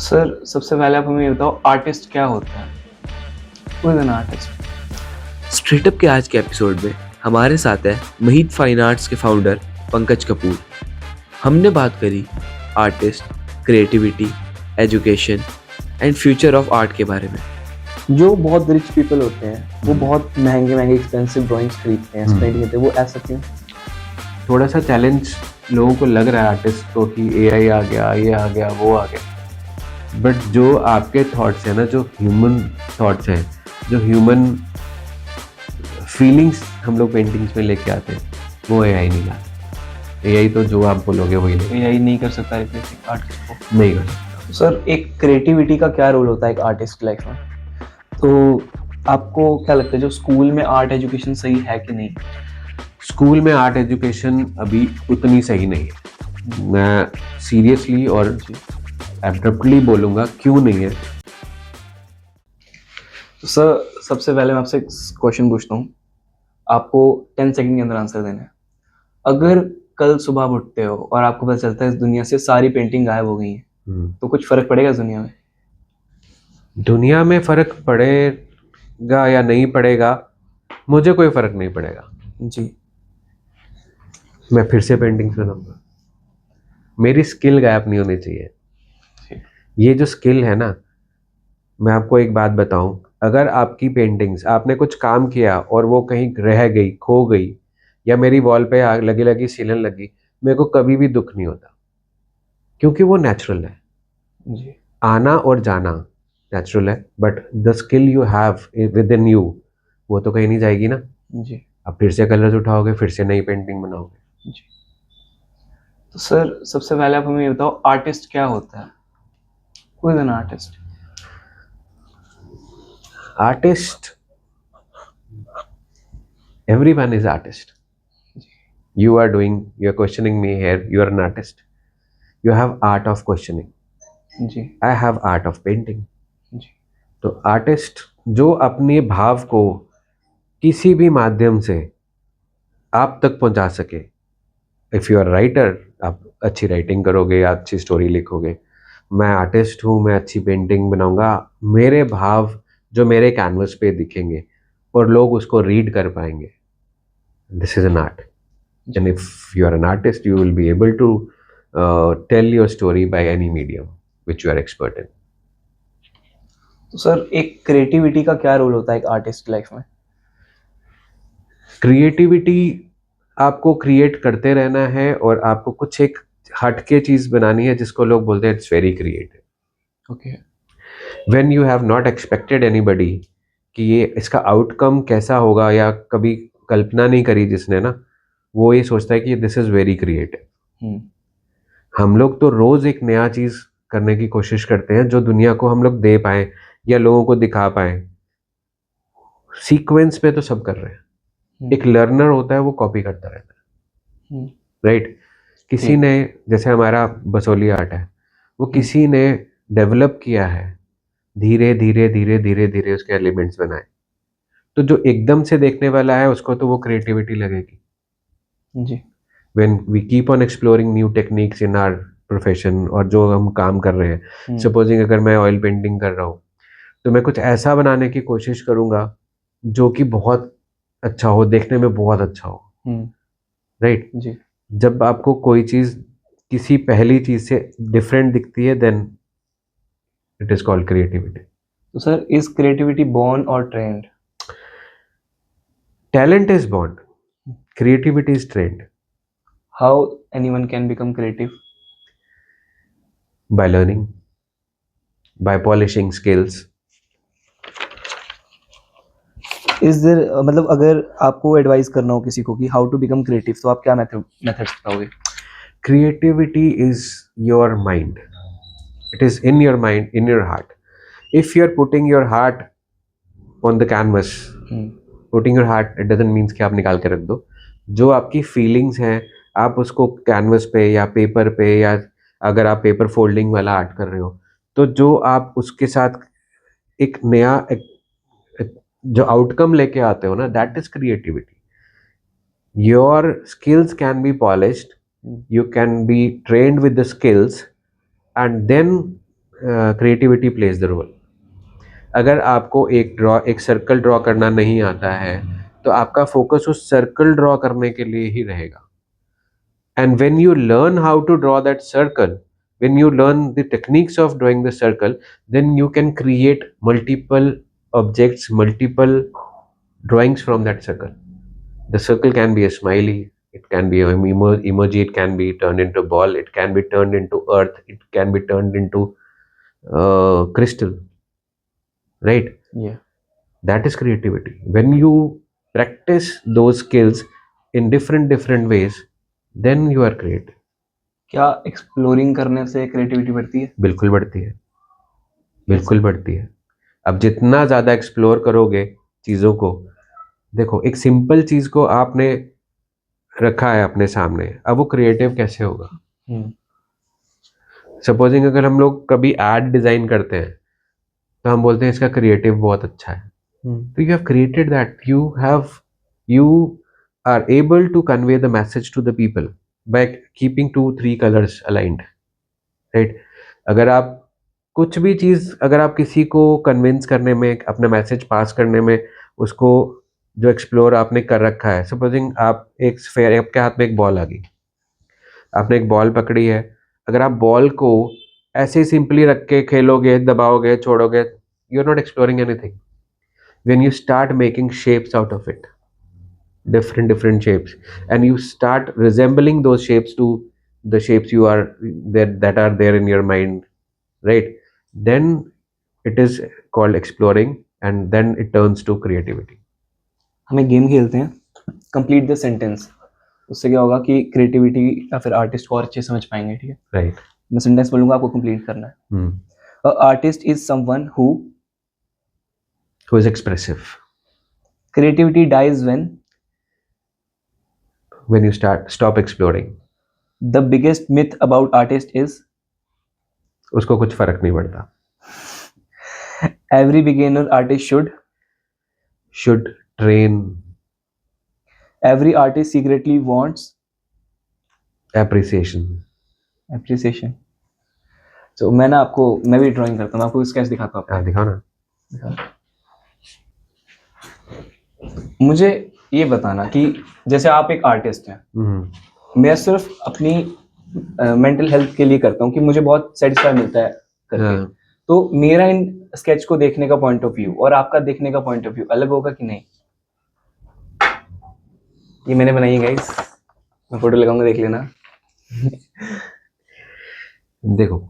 Sir सबसे पहले आप हमें ये बताओ आर्टिस्ट क्या होता है? Who is an artist? Straight up के आज के एपिसोड में हमारे साथ है महीत फाइन आर्ट्स के फाउंडर पंकज कपूर। हमने बात करी artist, creativity, education and future of art के बारे में। जो बहुत रिच पीपल होते हैं वो बहुत महंगे महंगे एक्सपेंसिव ड्राइंग्स खरीदते हैं, स्पेंड करते हैं, वो ऐसा क्यों? थोड़ा सा चैलेंज लोगों को लग रहा है आर्टिस्ट को कि एआई आ गया, ये आ गया, वो आ गया, बट जो आपके थॉट्स हैं ना, जो ह्यूमन थॉट्स हैं, जो ह्यूमन फीलिंग्स हम लोग पेंटिंग्स में लेके आते हैं, वो एआई नहीं लाता। एआई तो जो आप बोलोगे वही लेगा, एआई नहीं कर सकता रिप्लेस एक आर्टिस्ट को। नहीं कर सकता। तो सर एक क्रिएटिविटी का क्या रोल होता है एक आर्टिस्ट की लाइफ में? तो आपको क्या लगता है जो स्कूल में आर्ट एजुकेशन सही है कि नहीं? स्कूल में आर्ट एजुकेशन अभी उतनी सही नहीं है। मैं सीरियसली और एब्रप्टली बोलूँगा क्यों नहीं है। तो सर सबसे पहले मैं आपसे एक क्वेश्चन पूछता हूँ, आपको 10 सेकंड के अंदर आंसर देना है। अगर कल सुबह आप उठते हो और आपको पता चलता है इस दुनिया से सारी पेंटिंग गायब हो गई हैं, तो कुछ फर्क पड़ेगा इस दुनिया में? दुनिया में फर्क पड़ेगा या नहीं पड़ेगा, मुझे कोई फर्क नहीं पड़ेगा। जी। मैं फिर से पेंटिंग्स बनाऊंगा। मेरी स्किल गायब नहीं होनी चाहिए। ये जो स्किल है ना, मैं आपको एक बात बताऊं, अगर आपकी पेंटिंग्स, आपने कुछ काम किया और वो कहीं रह गई, खो गई, या मेरी वॉल पे आग लगी लगी सीलन लगी, मेरे को कभी भी दुख नहीं होता, क्योंकि वो नेचुरल है। जी। आना और जाना नेचुरल है, but the skill you have with in you, वो तो कहीं नहीं जाएगी ना। जी। अब फिर से कलर्स उठाओगे, फिर से नई पेंटिंग बनाओगे। जी। तो सर सबसे पहले आप हमें ये बताओ आर्टिस्ट क्या होता है? Who is an artist? Artist, everyone is artist. You are doing, you're questioning me here, you are an artist. You have art of questioning. जी। I have art of painting. जी। तो आर्टिस्ट जो अपने भाव को किसी भी माध्यम से आप तक पहुंचा सके। इफ यू आर राइटर, आप अच्छी राइटिंग करोगे या अच्छी स्टोरी लिखोगे। मैं आर्टिस्ट हूँ, मैं अच्छी पेंटिंग बनाऊंगा, मेरे भाव जो मेरे कैनवस पे दिखेंगे और लोग उसको रीड कर पाएंगे। This is an art. And if you are an artist, you will be able to tell your story by any medium which you are expert in. तो सर एक क्रिएटिविटी का क्या रोल होता है एक आर्टिस्ट की लाइफ में? Creativity, आपको क्रिएट करते रहना है और आपको कुछ एक हटके चीज बनानी है जिसको लोग बोलते हैं it's very creative. Okay. When you have not expected anybody कि ये इसका आउटकम कैसा होगा, या कभी कल्पना नहीं करी जिसने ना, वो ये सोचता है कि दिस इज वेरी क्रिएटिव। हम लोग तो रोज एक नया चीज करने की कोशिश करते हैं जो दुनिया को हम लोग दे पाए या लोगों को दिखा पाए। सीक्वेंस पे तो सब कर रहे हैं। एक लर्नर होता है, वो कॉपी करता रहता है, राइट? किसी ने, जैसे हमारा बसोली आर्ट है, वो किसी ने डेवलप किया है, धीरे धीरे धीरे धीरे धीरे उसके एलिमेंट्स बनाए। तो जो एकदम से देखने वाला है उसको तो वो क्रिएटिविटी लगेगी। जी। when we keep on exploring new techniques in our profession, और जो हम काम कर रहे हैं, सपोजिंग अगर मैं ऑयल पेंटिंग कर रहा हूँ, तो मैं कुछ ऐसा बनाने की कोशिश करूंगा जो कि बहुत अच्छा हो, देखने में बहुत अच्छा हो, राइट? जी। जब आपको कोई चीज किसी पहली चीज से डिफरेंट दिखती है, then it is called creativity. तो सर इज क्रिएटिविटी बोर्न और trained? Talent is born, creativity is trained. How anyone can become creative? By learning, by polishing skills. Is there मतलब अगर आपको एडवाइस करना हो किसी को कि हाउ टू बिकम क्रिएटिव, तो आप क्या मेथड्स बताओगे? Creativity is your mind. It is in your mind, in your heart. If you are putting your heart on the canvas, putting your heart, it doesn't mean कि आप निकाल के रख दो। जो आपकी फीलिंग्स हैं, आप उसको कैनवस पे या पेपर पे, या अगर आप पेपर फोल्डिंग वाला आर्ट कर रहे हो, तो जो आप उसके साथ एक नया जो आउटकम लेके आते हो ना, that is creativity. Your skills can be polished, you can be trained with the skills, and then creativity plays the role. अगर आपको एक सर्कल ड्रॉ करना नहीं आता है तो आपका फोकस उस सर्कल ड्रॉ करने के लिए ही रहेगा. And when you learn how to draw that circle, when you learn the techniques of drawing the circle, then you can create multiple objects, multiple drawings from that circle. The circle can be a smiley, it can be an emoji, it can be turned into ball, it can be turned into earth, it can be turned into crystal, right? Yeah. That is creativity. When you practice those skills in different ways, then you are creative. क्या exploring करने से creativity बढ़ती है? बिल्कुल बढ़ती है, बिल्कुल बढ़ती है. अब जितना ज़्यादा एक्सप्लोर करोगे चीज़ों को, देखो एक सिंपल चीज़ को आपने रखा है अपने सामने, अब वो क्रिएटिव कैसे होगा? सपोजिंग अगर हम लोग कभी एड डिज़ाइन करते हैं तो हम बोलते हैं इसका क्रिएटिव बहुत अच्छा है. तो you have created that, you are able to convey the message to the people by keeping 2-3 colors aligned, right? अगर आप कुछ भी चीज़, अगर आप किसी को कन्विंस करने में, अपना मैसेज पास करने में, उसको जो एक्सप्लोर आपने कर रखा है, सपोजिंग आप एक स्फेयर, आपके हाथ में एक बॉल आ गई, आपने एक बॉल पकड़ी है, अगर आप बॉल को ऐसे सिंपली रख के खेलोगे, दबाओगे, छोड़ोगे, you are not exploring anything. When you start making shapes out of it, different shapes, and you start resembling those shapes to the shapes you are that are there in your mind, right? Then it is called exploring, and then it turns to creativity. हम एक game खेलते हैं, complete the sentence. उससे क्या होगा कि creativity या फिर आर्टिस्ट को और अच्छे समझ पाएंगे. ठीक है, Right. मैं सेंटेंस बोलूंगा, आपको कंप्लीट करना है. A artist is someone who Who is expressive. Creativity dies When you stop exploring, the biggest myth about artist is उसको कुछ फर्क नहीं पड़ता. Every beginner artist Should train, every artist secretly wants appreciation. Appreciation. तो मैं भी drawing करता हूँ, मैं आपको स्केच दिखाता हूँ. हाँ, दिखाओ ना. मुझे ये बताना कि जैसे आप एक आर्टिस्ट हैं, मैं सिर्फ अपनी मेंटल हेल्थ के लिए करता हूँ कि मुझे बहुत सेटिस्फाई मिलता है करके. हाँ. तो मेरा इन स्केच को देखने का पॉइंट ऑफ व्यू और आपका देखने का पॉइंट ऑफ व्यू अलग होगा कि नहीं? ये मैंने बनाई है गाइस, मैं फोटो लगाऊंगा, देख लेना. देखो,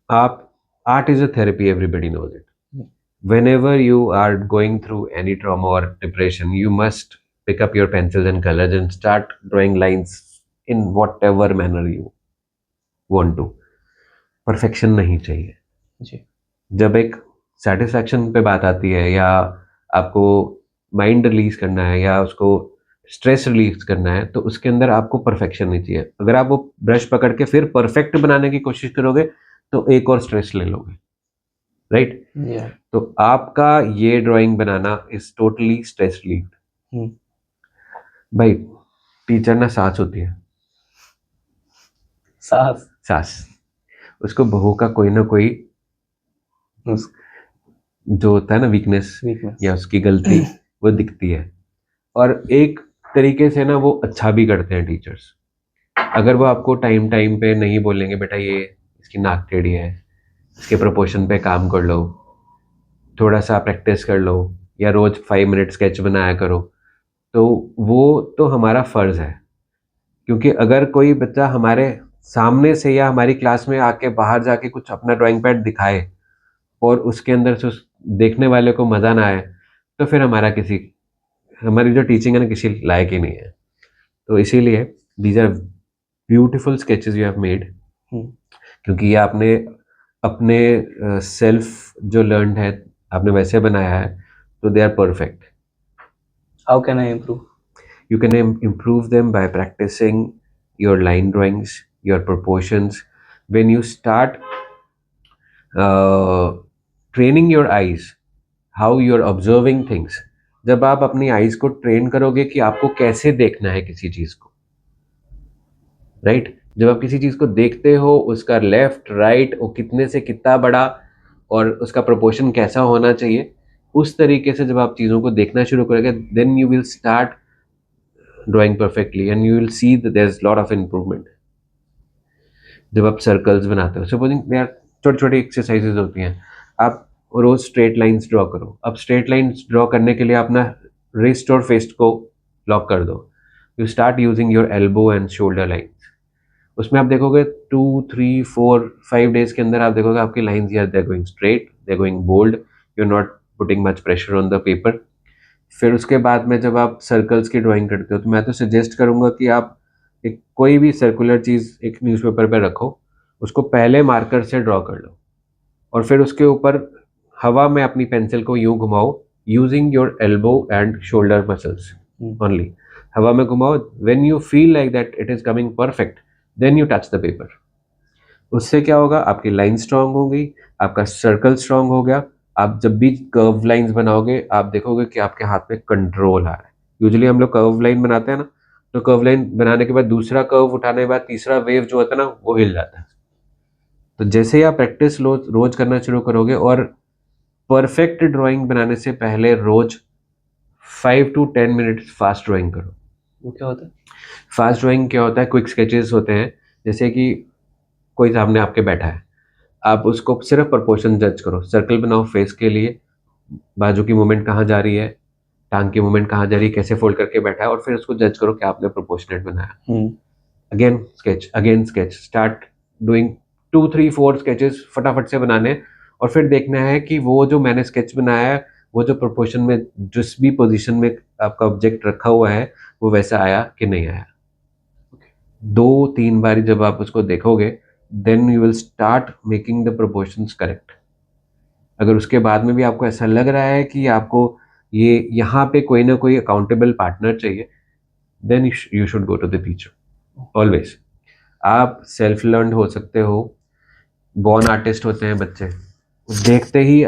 आप, art is a therapy, everybody knows it. Whenever you are going through any trauma or depression, you must pick up your pencils and colors and start drawing lines in whatever manner you want to. Perfection नहीं चाहिए. जी. जब एक satisfaction पे बात आती है, या आपको माइंड रिलीज करना है, या उसको स्ट्रेस रिलीज करना है, तो उसके अंदर आपको परफेक्शन नहीं चाहिए. अगर आप वो ब्रश पकड़ के फिर परफेक्ट बनाने की कोशिश करोगे तो एक और स्ट्रेस ले लोगे, राइट? तो आपका ये drawing banana is totally stress relieved. भाई, टीचर ना सांस होती है, सांस, उसको बहू का कोई ना कोई जो होता है ना वीकनेस या उसकी गलती वो दिखती है. और एक तरीके से ना वो अच्छा भी करते हैं टीचर्स. अगर वो आपको टाइम पे नहीं बोलेंगे बेटा ये इसकी नाक टेढ़ी है, इसके प्रोपोर्शन पे काम कर लो, थोड़ा सा प्रैक्टिस कर लो, या रोज 5 मिनट स्केच बनाया करो, तो वो तो हमारा फर्ज है. क्योंकि अगर कोई बच्चा हमारे सामने से या हमारी क्लास में आके बाहर जाके कुछ अपना ड्राइंग पैड दिखाए और उसके अंदर से देखने वाले को मज़ा ना आए, तो फिर हमारी जो टीचिंग है ना किसी लायक ही नहीं है. तो इसीलिए these are beautiful sketches you have made, क्योंकि ये आपने अपने सेल्फ जो लर्न है आपने वैसे बनाया है, तो they are perfect. How can I improve? You can improve them by practicing your line drawings, your proportions. When you start training your eyes, how you're observing things. जब आप अपनी आईज को ट्रेन करोगे कि आपको कैसे देखना है किसी चीज को, राइट? जब आप किसी चीज़ को देखते हो, उसका लेफ्ट राइट वो कितने से कितना बड़ा और उसका प्रोपोर्शन कैसा होना चाहिए, उस तरीके से जब आप चीज़ों को देखना शुरू करोगे, then you will start drawing perfectly and you will see that there is lot of improvement. जब आप सर्कल्स बनाते हो, सपोजिंग दे आर छोटी छोटी एक्सरसाइजेज होती हैं, आप रोज स्ट्रेट लाइंस ड्रॉ करो। अब स्ट्रेट लाइंस ड्रॉ करने के लिए अपना रिस्ट और फिस्ट को लॉक कर दो। You start using your elbow and shoulder lines. उसमें आप देखोगे 2 3 4 5 डेज के अंदर आप देखोगे आपकी लाइंस यार they are going straight, they are going bold, you are not putting much pressure on the paper. फिर उसके बाद में जब आप सर्कल्स की ड्राइंग करते हो तो मैं तो सजेस्ट करूंगा कि आप एक कोई भी सर्कुलर चीज़ एक न्यूज़पेपर पे रखो, उसको पहले मार्कर से ड्रॉ कर लो और फिर उसके ऊपर हवा में अपनी पेंसिल को यूं घुमाओ using your elbow and shoulder muscles only. हवा में घुमाओ, when you feel like that it is coming perfect, then you touch the paper. उससे क्या होगा, आपकी लाइन स्ट्रांग होगी, आपका सर्कल स्ट्रांग हो गया। आप जब भी कर्व लाइंस बनाओगे आप देखोगे कि आपके हाथ में कंट्रोल आ रहा है। यूजुअली हम लोग कर्व लाइन बनाते हैं ना, तो कर्व लाइन बनाने के बाद दूसरा कर्व उठाने के बाद तीसरा वेव जो होता है ना वो हिल जाता है। तो जैसे ही आप प्रैक्टिस रोज करना शुरू करोगे और परफेक्ट ड्राइंग बनाने से पहले रोज 5 to 10 मिनट्स फास्ट ड्राइंग करो। वो क्या होता है? फास्ट ड्राइंग क्या होता है, क्विक स्केचेस होते हैं। जैसे कि कोई सामने आपके बैठा है, आप उसको सिर्फ प्रोपोर्शन जज करो। सर्कल बनाओ फेस के लिए, बाजू की मूवमेंट कहाँ जा रही है, टांग की मूवमेंट कहाँ जा रही है, कैसे फोल्ड करके बैठा है, और फिर उसको जज करो कि आपने प्रोपोर्शनेट बनाया। Again sketch, start doing 2 3 4 sketches फटाफट से बनाने, और फिर देखना है कि वो जो मैंने स्केच बनाया है वो जो प्रोपोर्शन में जिस भी पोजीशन में आपका ऑब्जेक्ट रखा हुआ है वो वैसा आया कि नहीं आया। 2 3 बारी जब आप उसको देखोगे then you will start making the proportions correct. अगर उसके बाद में भी आपको ऐसा लग रहा है कि आपको ये यहाँ पे कोई ना कोई अकाउंटेबल पार्टनर चाहिए, then you should go to the teacher always. आप सेल्फ लर्न हो सकते हो, बॉर्न आर्टिस्ट होते हैं बच्चे, देखते ही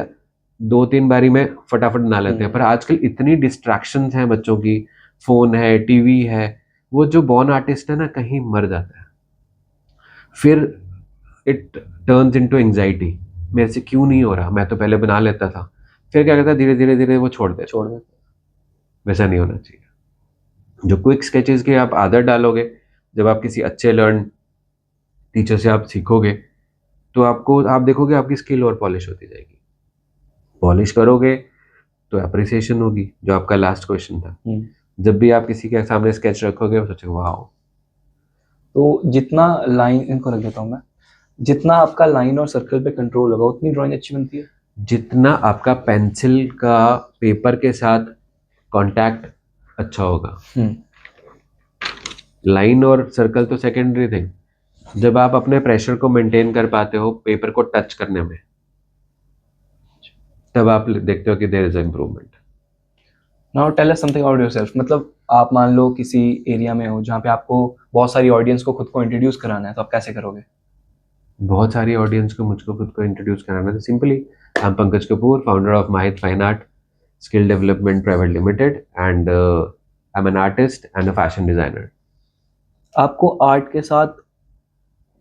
2 3 बारी में फटाफट बना लेते हैं। पर आजकल इतनी डिस्ट्रैक्शंस हैं बच्चों की, फोन है, टीवी है, वो जो बॉर्न आर्टिस्ट है ना कहीं मर जाता है। फिर इट टर्न्स इनटू एंजाइटी, मेरे से क्यों नहीं हो रहा, मैं तो पहले बना लेता था। फिर क्या करता है, धीरे धीरे धीरे वो छोड़ देते। वैसा नहीं होना चाहिए। जो क्विक स्केचेस की आप आदत डालोगे, जब आप किसी अच्छे लर्न टीचर से आप सीखोगे तो आपको आप देखोगे आपकी स्किल और पॉलिश होती जाएगी। पॉलिश करोगे तो अप्रिसिएशन होगी, जो आपका लास्ट क्वेश्चन था। जब भी आप किसी के सामने स्केच रखोगे वो सोचेगा वाह। तो जितना लाइन, इनको रख देता हूँ मैं, जितना आपका लाइन और सर्कल पे कंट्रोल होगा उतनी ड्राइंग अच्छी बनती है। जितना आपका पेंसिल का पेपर के साथ कांटेक्ट अच्छा होगा। लाइन और सर्कल तो सेकेंडरी थिंग, जब आप अपने प्रेशर को मेंटेन कर पाते हो पेपर को टच करने में, तब आप देखते हो कि there is improvement. Now tell us something about yourself. मतलब आप मान लो किसी एरिया में हो जहाँ पे आपको बहुत सारी ऑडियंस को खुद को इंट्रोड्यूस कराना है, तो आप कैसे करोगे? बहुत सारी ऑडियंस को मुझको खुद को इंट्रोड्यूस कराना है। Simply I am Pankaj Kapoor, founder of Mahit fine art skill development private limited, and I am an artist and a fashion designer. आपको आर्ट के साथ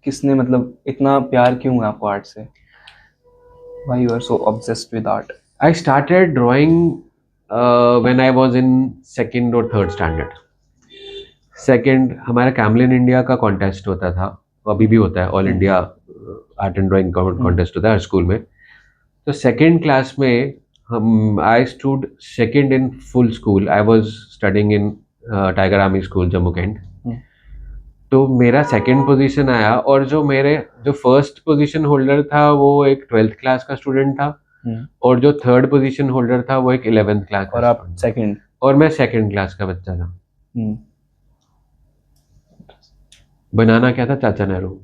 किसने, मतलब इतना प्यार क्यों है आपको आर्ट से? Why you are so obsessed with art? I started drawing when I was in second or third standard. Second हमारा कैमलिन इंडिया का कॉन्टेस्ट होता था, अभी भी होता है, all India art and drawing contest होता है हर स्कूल में। तो सेकेंड क्लास में हम I stood second in full school. I was studying in Tiger Army School Jammu cantt. तो मेरा सेकेंड पोजीशन आया, और जो फर्स्ट पोजीशन होल्डर था वो एक 12th क्लास का स्टूडेंट था, और जो थर्ड पोजीशन होल्डर था वो एक 11th क्लास का। और आप सेकंड? और मैं सेकंड क्लास का बच्चा था। बनाना क्या था, चाचा Nehru.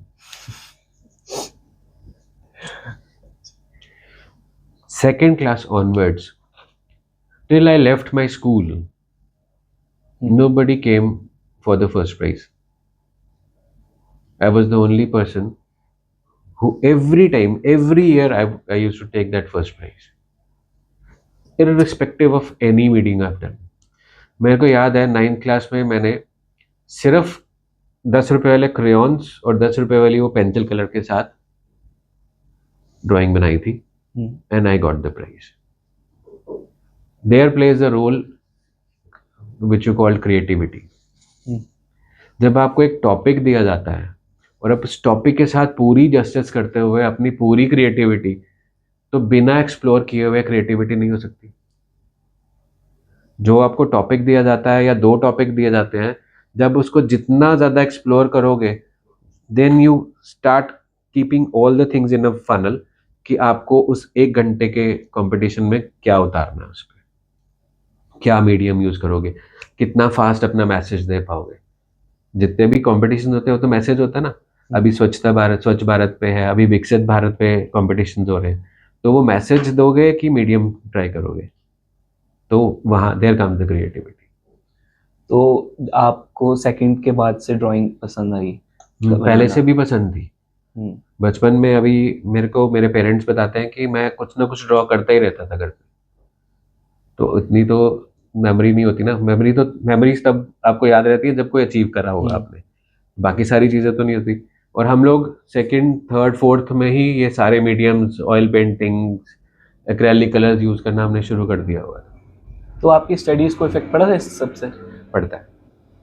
Second class onwards till I left my school, nobody came for the first prize. I was the only person who every year I used to take that first prize, irrespective of any meeting I've done. मेरे को याद है 9th class में मैंने सिर्फ 10 रुपए वाले crayons और 10 रुपए वाली वो पेंसिल कलर के साथ ड्राइंग बनाई थी and I got the prize. There plays a role which you called creativity. जब आपको एक टॉपिक दिया जाता है और आप उस टॉपिक के साथ पूरी जस्टिस करते हुए अपनी पूरी क्रिएटिविटी, तो बिना एक्सप्लोर किए हुए क्रिएटिविटी नहीं हो सकती. जो आपको टॉपिक दिया जाता है या 2 टॉपिक दिए जाते हैं, जब उसको जितना ज़्यादा एक्सप्लोर करोगे, then you start keeping all the things in a funnel कि आपको उस 1 घंटे के कंपटीशन में क्या उतारना है, उस पर क्या मीडियम यूज करोगे, कितना फास्ट अपना मैसेज दे पाओगे. जितने भी कॉम्पिटिशन होते हैं वो तो मैसेज होता है ना. अभी स्वच्छ भारत पे है, अभी विकसित भारत पे कॉम्पिटिशन हो रहे हैं, तो वो मैसेज दोगे कि मीडियम ट्राई करोगे, तो वहाँ देयर कम्स द क्रिएटिविटी. तो आपको सेकंड के बाद से ड्राइंग पसंद आई? पहले से भी पसंद थी. हम्म, बचपन में अभी मेरे को मेरे पेरेंट्स बताते हैं कि मैं कुछ ना कुछ ड्रॉ करता ही रहता था घर पे. तो इतनी तो मेमोरी नहीं होती ना. मेमोरीज तब आपको याद रहती है जब कोई अचीव करा होगा आपने. बाकी सारी चीज़ें तो नहीं होती. और हम लोग सेकंड थर्ड फोर्थ में ही ये सारे mediums, oil paintings, acrylic colours use करना हमने शुरू कर दिया हुआ है. तो आपकी स्टडीज को इफेक्ट पड़ा था इस सबसे? पड़ता है.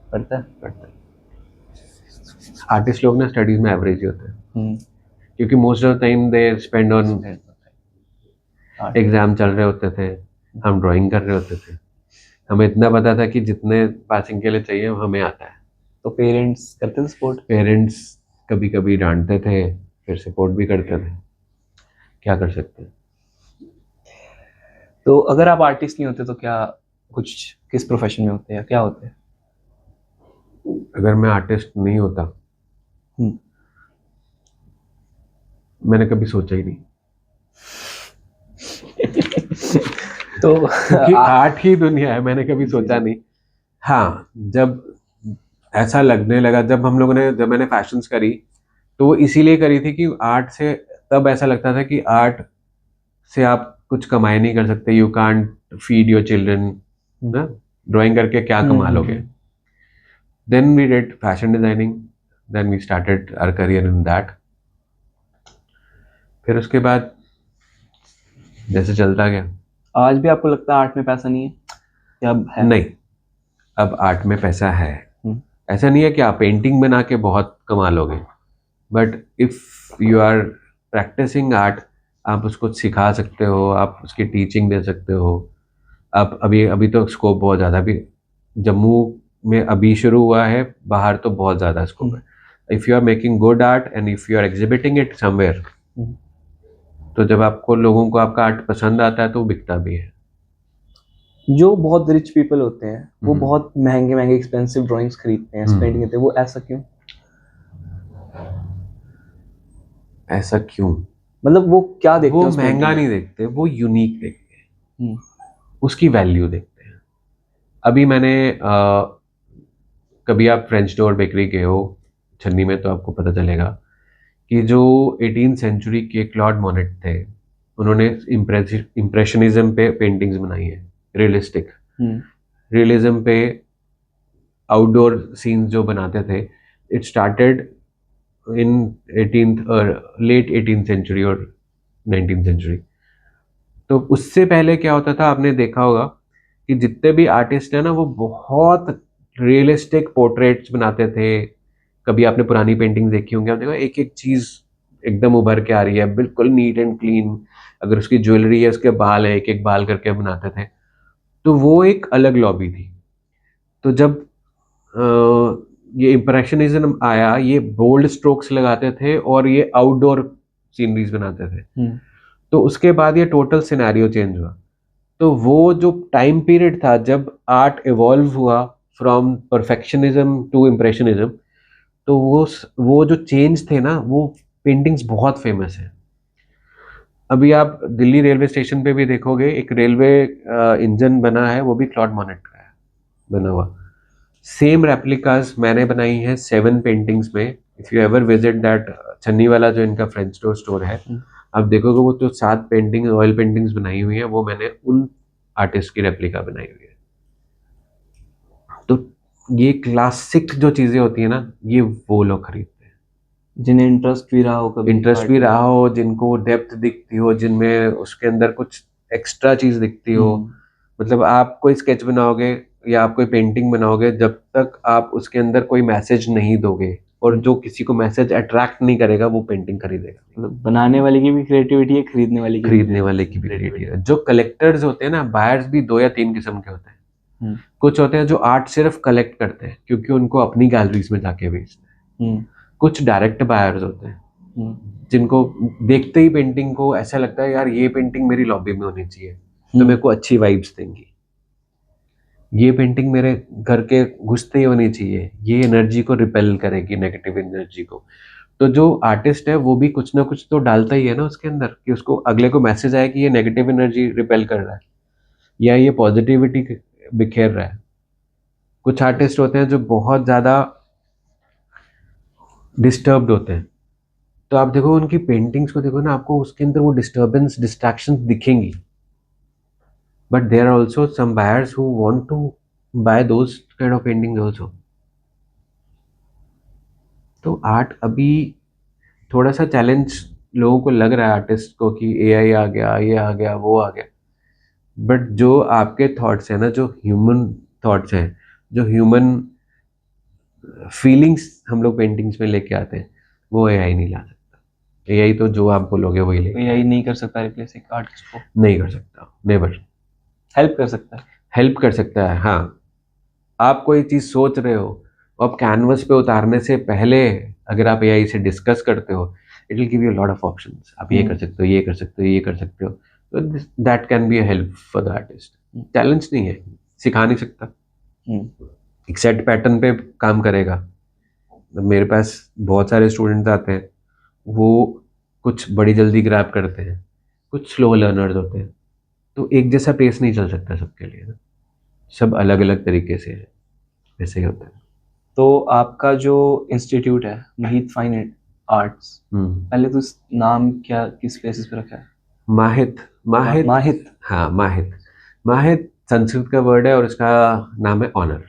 पड़ता है. पड़ता है. आर्टिस्ट लोग ना स्टडीज में एवरेज ही होते हैं, हम्म, क्योंकि most of the time they spend on art. Exam चल रहे होते थे, हम ड्राइंग कर रहे होते थे. हमें इतना पता था कि जितने पासिंग के लिए चाहिए वो हमें आता है. तो पेरेंट्स करते थे सपोर्ट? पेरेंट्स कभी कभी डांटते थे, फिर सपोर्ट भी करते थे. क्या कर सकते हैं. तो अगर आप आर्टिस्ट नहीं होते तो क्या कुछ किस प्रोफेशन में होते या क्या होते? अगर मैं आर्टिस्ट नहीं होता, हम्म, मैंने कभी सोचा ही नहीं. तो क्योंकि आर्ट ही दुनिया है, मैंने कभी सोचा नहीं. हाँ, जब ऐसा लगने लगा, जब मैंने फैशंस करी, तो वो इसीलिए करी थी कि आर्ट से, तब ऐसा लगता था कि आर्ट से आप कुछ कमाई नहीं कर सकते. You can't feed your children ना, ड्राइंग करके क्या कमा लोगे. Then we did fashion designing, then we started our career in that. फिर उसके बाद जैसे चलता गया. आज भी आपको लगता है आर्ट में पैसा नहीं है या अब है? नहीं, अब आर्ट में पैसा है. हम्म, ऐसा नहीं है कि आप पेंटिंग बना के बहुत कमा लोगे, but if you are practising art, आप उसको सिखा सकते हो, आप उसकी टीचिंग दे सकते हो. आप अभी अभी तो स्कोप बहुत ज़्यादा, अभी जम्मू में अभी शुरू हुआ है, बाहर तो बहुत ज़्यादा स्कोप है. If you are making good art and if you are exhibiting it somewhere, तो जब आपको लोगों को आपका आर्ट पसंद आता है तो वो बिकता भी है. जो बहुत रिच पीपल होते हैं वो बहुत महंगे महंगे एक्सपेंसिव ड्राइंग्स खरीदते हैं, पेंटिंग करते हैं, वो ऐसा क्यों? ऐसा क्यों? मतलब वो क्या देखते वो हैं उस महंगा painting में? नहीं देखते, वो यूनिक देखते हैं, हम्म, उसकी वैल्यू देखते हैं. अभी मैंने कभी आप फ्रेंच डोर बेकरी गए हो छन्नी में, तो आपको पता चलेगा कि जो 18th सेंचुरी के क्लॉड मोनेट थे, उन्होंने इम्प्रेशनिज्म पे पेंटिंग्स बनाई है. रियलिस्टिक रियलिज्म पे आउटडोर सीन्स जो बनाते थे, इट स्टार्टेड इन 18th और लेट 18th सेंचुरी और 19th सेंचुरी. तो उससे पहले क्या होता था, आपने देखा होगा कि जितने भी आर्टिस्ट हैं ना, वो बहुत रियलिस्टिक पोर्ट्रेट्स बनाते थे. कभी आपने पुरानी पेंटिंग देखी होंगी, आप देखो एक एक चीज एकदम उभर के आ रही है, बिल्कुल नीट एंड क्लीन. अगर उसकी ज्वेलरी है, उसके बाल है, एक एक बाल करके बनाते थे. तो वो एक अलग लॉबी थी. तो जब ये इम्प्रेशनिज्म आया, ये बोल्ड स्ट्रोक्स लगाते थे और ये आउटडोर सीनरीज बनाते थे. तो उसके बाद ये टोटल सिनेरियो चेंज हुआ. तो वो जो टाइम पीरियड था जब आर्ट इवॉल्व हुआ फ्रॉम परफेक्शनिज्म टू इम्प्रेशनिज्म, तो वो जो चेंज थे ना, वो पेंटिंग्स बहुत फेमस है. अभी आप दिल्ली रेलवे स्टेशन पे भी देखोगे, एक रेलवे इंजन बना है, वो भी क्लॉड मोनेट का है बना हुआ. सेम रेप्लिकास मैंने बनाई है 7 पेंटिंग्स में. If you ever visit that छन्नी वाला जो इनका फ्रेंच डोर स्टोर है, आप देखोगे वो जो 7 पेंटिंग ऑयल पेंटिंग्स बनाई हुई है, वो मैंने उन आर्टिस्ट की रेप्लिका बनाई हुई है. तो ये क्लासिक जो चीजें होती है ना, ये वो लोग खरीदते हैं। जिन्हें इंटरेस्ट भी रहा हो, कभी इंटरेस्ट भी रहा हो, जिनको डेप्थ दिखती हो, जिनमें उसके अंदर कुछ एक्स्ट्रा चीज दिखती हो। मतलब आप कोई स्केच बनाओगे या आप कोई पेंटिंग बनाओगे, जब तक आप उसके अंदर कोई मैसेज नहीं दोगे और जो किसी को मैसेज अट्रैक्ट नहीं करेगा, वो पेंटिंग खरीदेगा। मतलब बनाने वाले की भी क्रिएटिविटी है, खरीदने वाले की भी खरीदने वाले की भी क्रिएटिविटी है। जो कलेक्टर्स होते हैं ना, बायर्स भी 2 या 3 किस्म के होते हैं। कुछ होते हैं जो आर्ट सिर्फ कलेक्ट करते हैं क्योंकि उनको अपनी गैलरीज में जाके बेचते हैं। कुछ डायरेक्ट बायर्स होते हैं जिनको देखते ही पेंटिंग को ऐसा लगता है, यार ये पेंटिंग मेरी लॉबी में होनी चाहिए, तो मेरे को अच्छी वाइब्स देंगी। ये पेंटिंग मेरे घर के घुसते ही होनी चाहिए, ये एनर्जी को रिपेल करेगी, नेगेटिव एनर्जी को। तो जो आर्टिस्ट है वो भी कुछ ना कुछ तो डालता ही है ना उसके अंदर, कि उसको अगले को मैसेज आए कि ये नेगेटिव एनर्जी रिपेल कर रहा है या ये पॉजिटिविटी बिखेर रहा है। कुछ आर्टिस्ट होते हैं जो बहुत ज्यादा डिस्टर्ब्ड होते हैं, तो आप देखो उनकी पेंटिंग्स को देखो ना, आपको उसके अंदर वो डिस्टर्बेंस, डिस्ट्रैक्शन दिखेंगी। But there are also some buyers who want to buy those kind of paintings also. तो आर्ट अभी थोड़ा सा चैलेंज लोगों को लग रहा है, आर्टिस्ट को, कि एआई आ गया, ये आ गया, वो आ गया। बट जो आपके थॉट्स हैं ना, जो ह्यूमन थॉट्स हैं, जो ह्यूमन फीलिंग्स हम लोग पेंटिंग्स में लेके आते हैं, वो एआई नहीं ला सकता। एआई तो जो आप बोलोगे वही लेके एआई नहीं कर सकता रिप्लेस एक आर्टिस्ट को। नहीं कर सकता, नेवर। हेल्प कर सकता है। हेल्प कर सकता है, हाँ। आप कोई चीज़ सोच रहे हो, आप कैनवस पे उतारने से पहले अगर आप एआई से डिस्कस करते हो, it will give you lot of options. आप ये कर सकते हो, ये कर सकते हो, ये कर सकते हो। तो that can be a help for the artist. Challenge नहीं है, सिखा नहीं सकता। एक सेट पैटर्न पे काम करेगा। मेरे पास बहुत सारे स्टूडेंट्स आते हैं, वो कुछ बड़ी जल्दी ग्रैब करते हैं, कुछ स्लो लर्नर्स होते हैं। तो एक जैसा पेस नहीं चल सकता सबके लिए ना, सब अलग अलग तरीके से है, ऐसे ही होता है। तो आपका जो इंस्टीट्यूट है महित फाइन आर्ट्स, पहले तो इस नाम क्या किस बेसिस पे रखा है? माहित। माहित। माहित। हाँ, माहित। माहित संस्कृत का वर्ड है और इसका नाम है honour.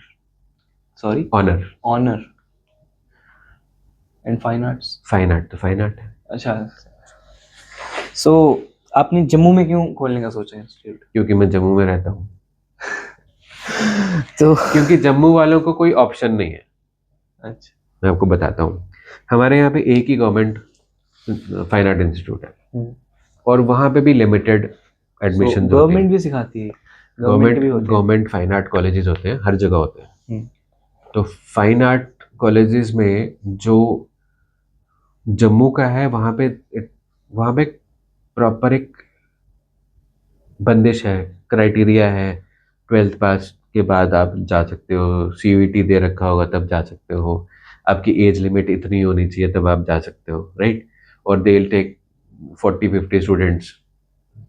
Sorry, honour. Honour and fine arts. Fine art तो फाइन आर्ट है। अच्छा, सो आपने जम्मू में क्यों खोलने का सोचा इंस्टीट्यूट? क्योंकि मैं जम्मू में रहता हूँ। तो क्योंकि जम्मू वालों को कोई ऑप्शन नहीं है। अच्छा, मैं आपको बताता हूँ, हमारे यहाँ पे एक ही गवर्नमेंट फाइन आर्ट इंस्टीट्यूट है और वहाँ पे भी लिमिटेड एडमिशन। गवर्नमेंट भी सिखाती है? गवर्नमेंट फाइन आर्ट कॉलेजेस होते हैं, हर जगह होते हैं। तो फाइन आर्ट कॉलेजेस में जो जम्मू का है, वहाँ पे प्रॉपर एक बंदिश है, क्राइटेरिया है। 12th पास के बाद आप जा सकते हो, सीयूईटी दे रखा होगा तब जा सकते हो, आपकी एज लिमिट इतनी होनी चाहिए तब आप जा सकते हो, राइट। और they will take 40-50 students,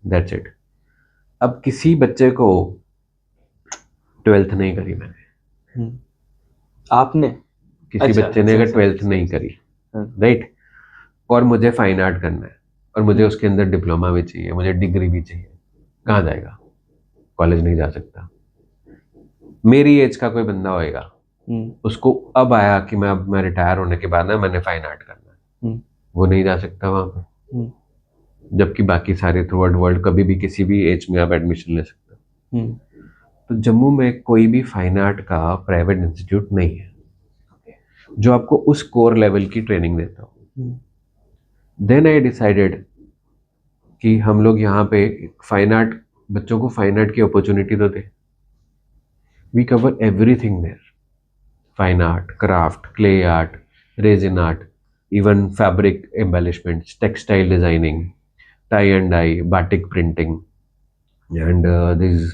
that's it. अब किसी बच्चे को 12th नहीं करी मैंने, आपने किसी अच्छा, बच्चे ने अगर अच्छा, 12th अच्छा, नहीं करी, राइट, और मुझे फाइन आर्ट करना है और मुझे उसके अंदर डिप्लोमा भी चाहिए, मुझे डिग्री भी चाहिए, कहाँ जाएगा? कॉलेज नहीं जा सकता। मेरी एज का कोई बंदा होएगा, उसको अब आया कि मैं रिटायर होने के बाद ना मैंने फाइन आर्ट करना है, वो नहीं जा सकता वहां पर। जबकि बाकी सारे थ्रू आउट वर्ल्ड कभी भी किसी भी एज में आप एडमिशन ले सकते हो। तो जम्मू में कोई भी फाइन आर्ट का प्राइवेट इंस्टीट्यूट नहीं है जो आपको उस कोर लेवल की ट्रेनिंग देता हो। देन आई डिसाइडेड कि हम लोग यहाँ पे फाइन आर्ट, बच्चों को फाइन आर्ट की अपॉर्चुनिटी तो दे। We cover everything there, fine art, craft, clay art, resin art, even fabric embellishments, textile designing, tie and dye, batik printing, and these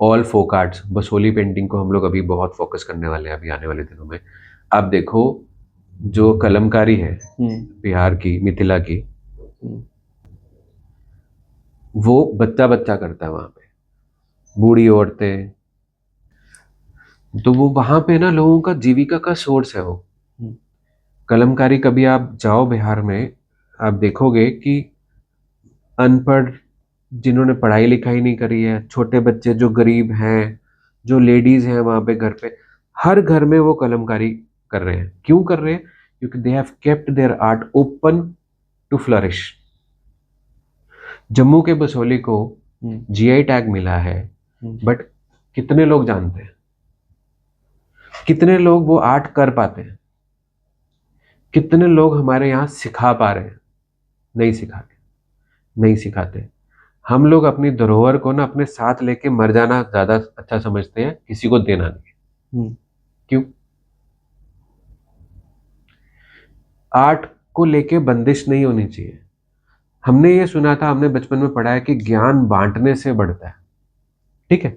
all folk arts। Basoli painting को हम लोग अभी बहुत फोकस करने वाले हैं अभी आने वाले दिनों में। आप देखो जो कलमकारी है बिहार की, मिथिला की, वो बच्चा बच्चा करता है वहाँ पे, बूढ़ी औरतें। तो वो वहाँ पे ना लोगों का जीविका का सोर्स है वो कलमकारी। कभी आप जाओ बिहार में, आप देखोगे कि अनपढ़, जिन्होंने पढ़ाई लिखाई नहीं करी है, छोटे बच्चे जो गरीब हैं, जो लेडीज हैं वहाँ पे घर पे, हर घर में वो कलमकारी कर रहे हैं। क्यों कर रहे हैं? क्योंकि they have kept their art open to flourish. Jammu के बसोली को जीआई टैग मिला है, बट कितने लोग जानते हैं? कितने लोग वो आर्ट कर पाते हैं? कितने लोग हमारे यहाँ सिखा पा रहे हैं? नहीं सिखाते, नहीं सिखाते। हम लोग अपनी धरोहर को ना अपने साथ लेके मर जाना ज्यादा अच्छा समझते हैं, किसी को देना नहीं। क्यों? आर्ट को लेके बंदिश नहीं होनी चाहिए। हमने ये सुना था, हमने बचपन में पढ़ा है कि ज्ञान बांटने से बढ़ता है। ठीक है,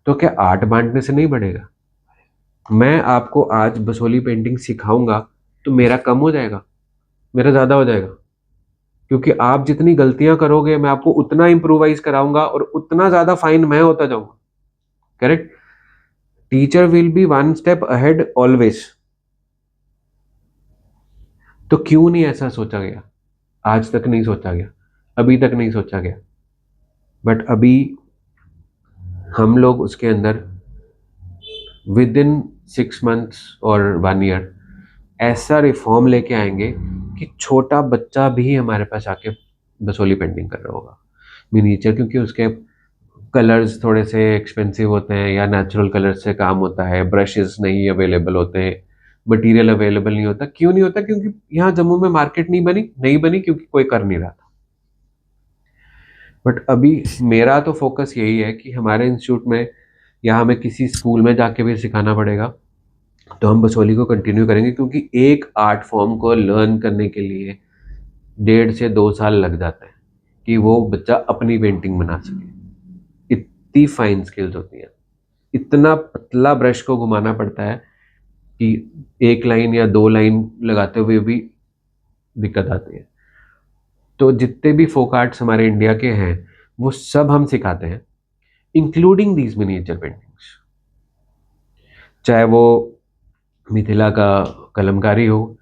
तो क्या आर्ट बांटने से नहीं बढ़ेगा? मैं आपको आज बसोली पेंटिंग सिखाऊंगा तो मेरा कम हो जाएगा? मेरा ज्यादा हो जाएगा? क्योंकि आप जितनी गलतियां करोगे मैं आपको उतना इंप्रूवाइज कराऊंगा और उतना ज्यादा फाइन मैं होता जाऊंगा। Correct? Teacher will be one step ahead always. तो क्यों नहीं ऐसा सोचा गया? आज तक नहीं सोचा गया, अभी तक नहीं सोचा गया। बट अभी हम लोग उसके अंदर विद इन 6 months और 1 year ऐसा रिफॉर्म लेके आएंगे कि छोटा बच्चा भी हमारे पास आके बसोली पेंटिंग कर रहा होगा मिनिएचर, क्योंकि उसके कलर्स थोड़े से एक्सपेंसिव होते हैं या नेचुरल कलर्स से काम होता है, ब्रशेस नहीं अवेलेबल होते हैं, मटेरियल अवेलेबल नहीं होता। क्यों नहीं होता? क्योंकि यहाँ जम्मू में मार्केट नहीं बनी क्योंकि कोई कर नहीं रहा था। बट अभी मेरा तो फोकस यही है कि हमारे इंस्टीट्यूट में या हमें किसी स्कूल में जाके भी सिखाना पड़ेगा तो हम बसोली को कंटिन्यू करेंगे, क्योंकि एक आर्ट फॉर्म को लर्न करने के लिए 1.5 से 2 साल लग जाते हैं कि वो बच्चा अपनी पेंटिंग बना सके। इतनी फाइन स्किल्स होती हैं, इतना पतला ब्रश को घुमाना पड़ता है कि 1 लाइन या 2 लाइन लगाते हुए भी दिक्कत आती है। तो जितने भी फोक आर्ट्स हमारे इंडिया के हैं वो सब हम सिखाते हैं, इंक्लूडिंग दीज मिनिएचर पेंटिंग्स। चाहे वो मिथिला का कलमकारी हो,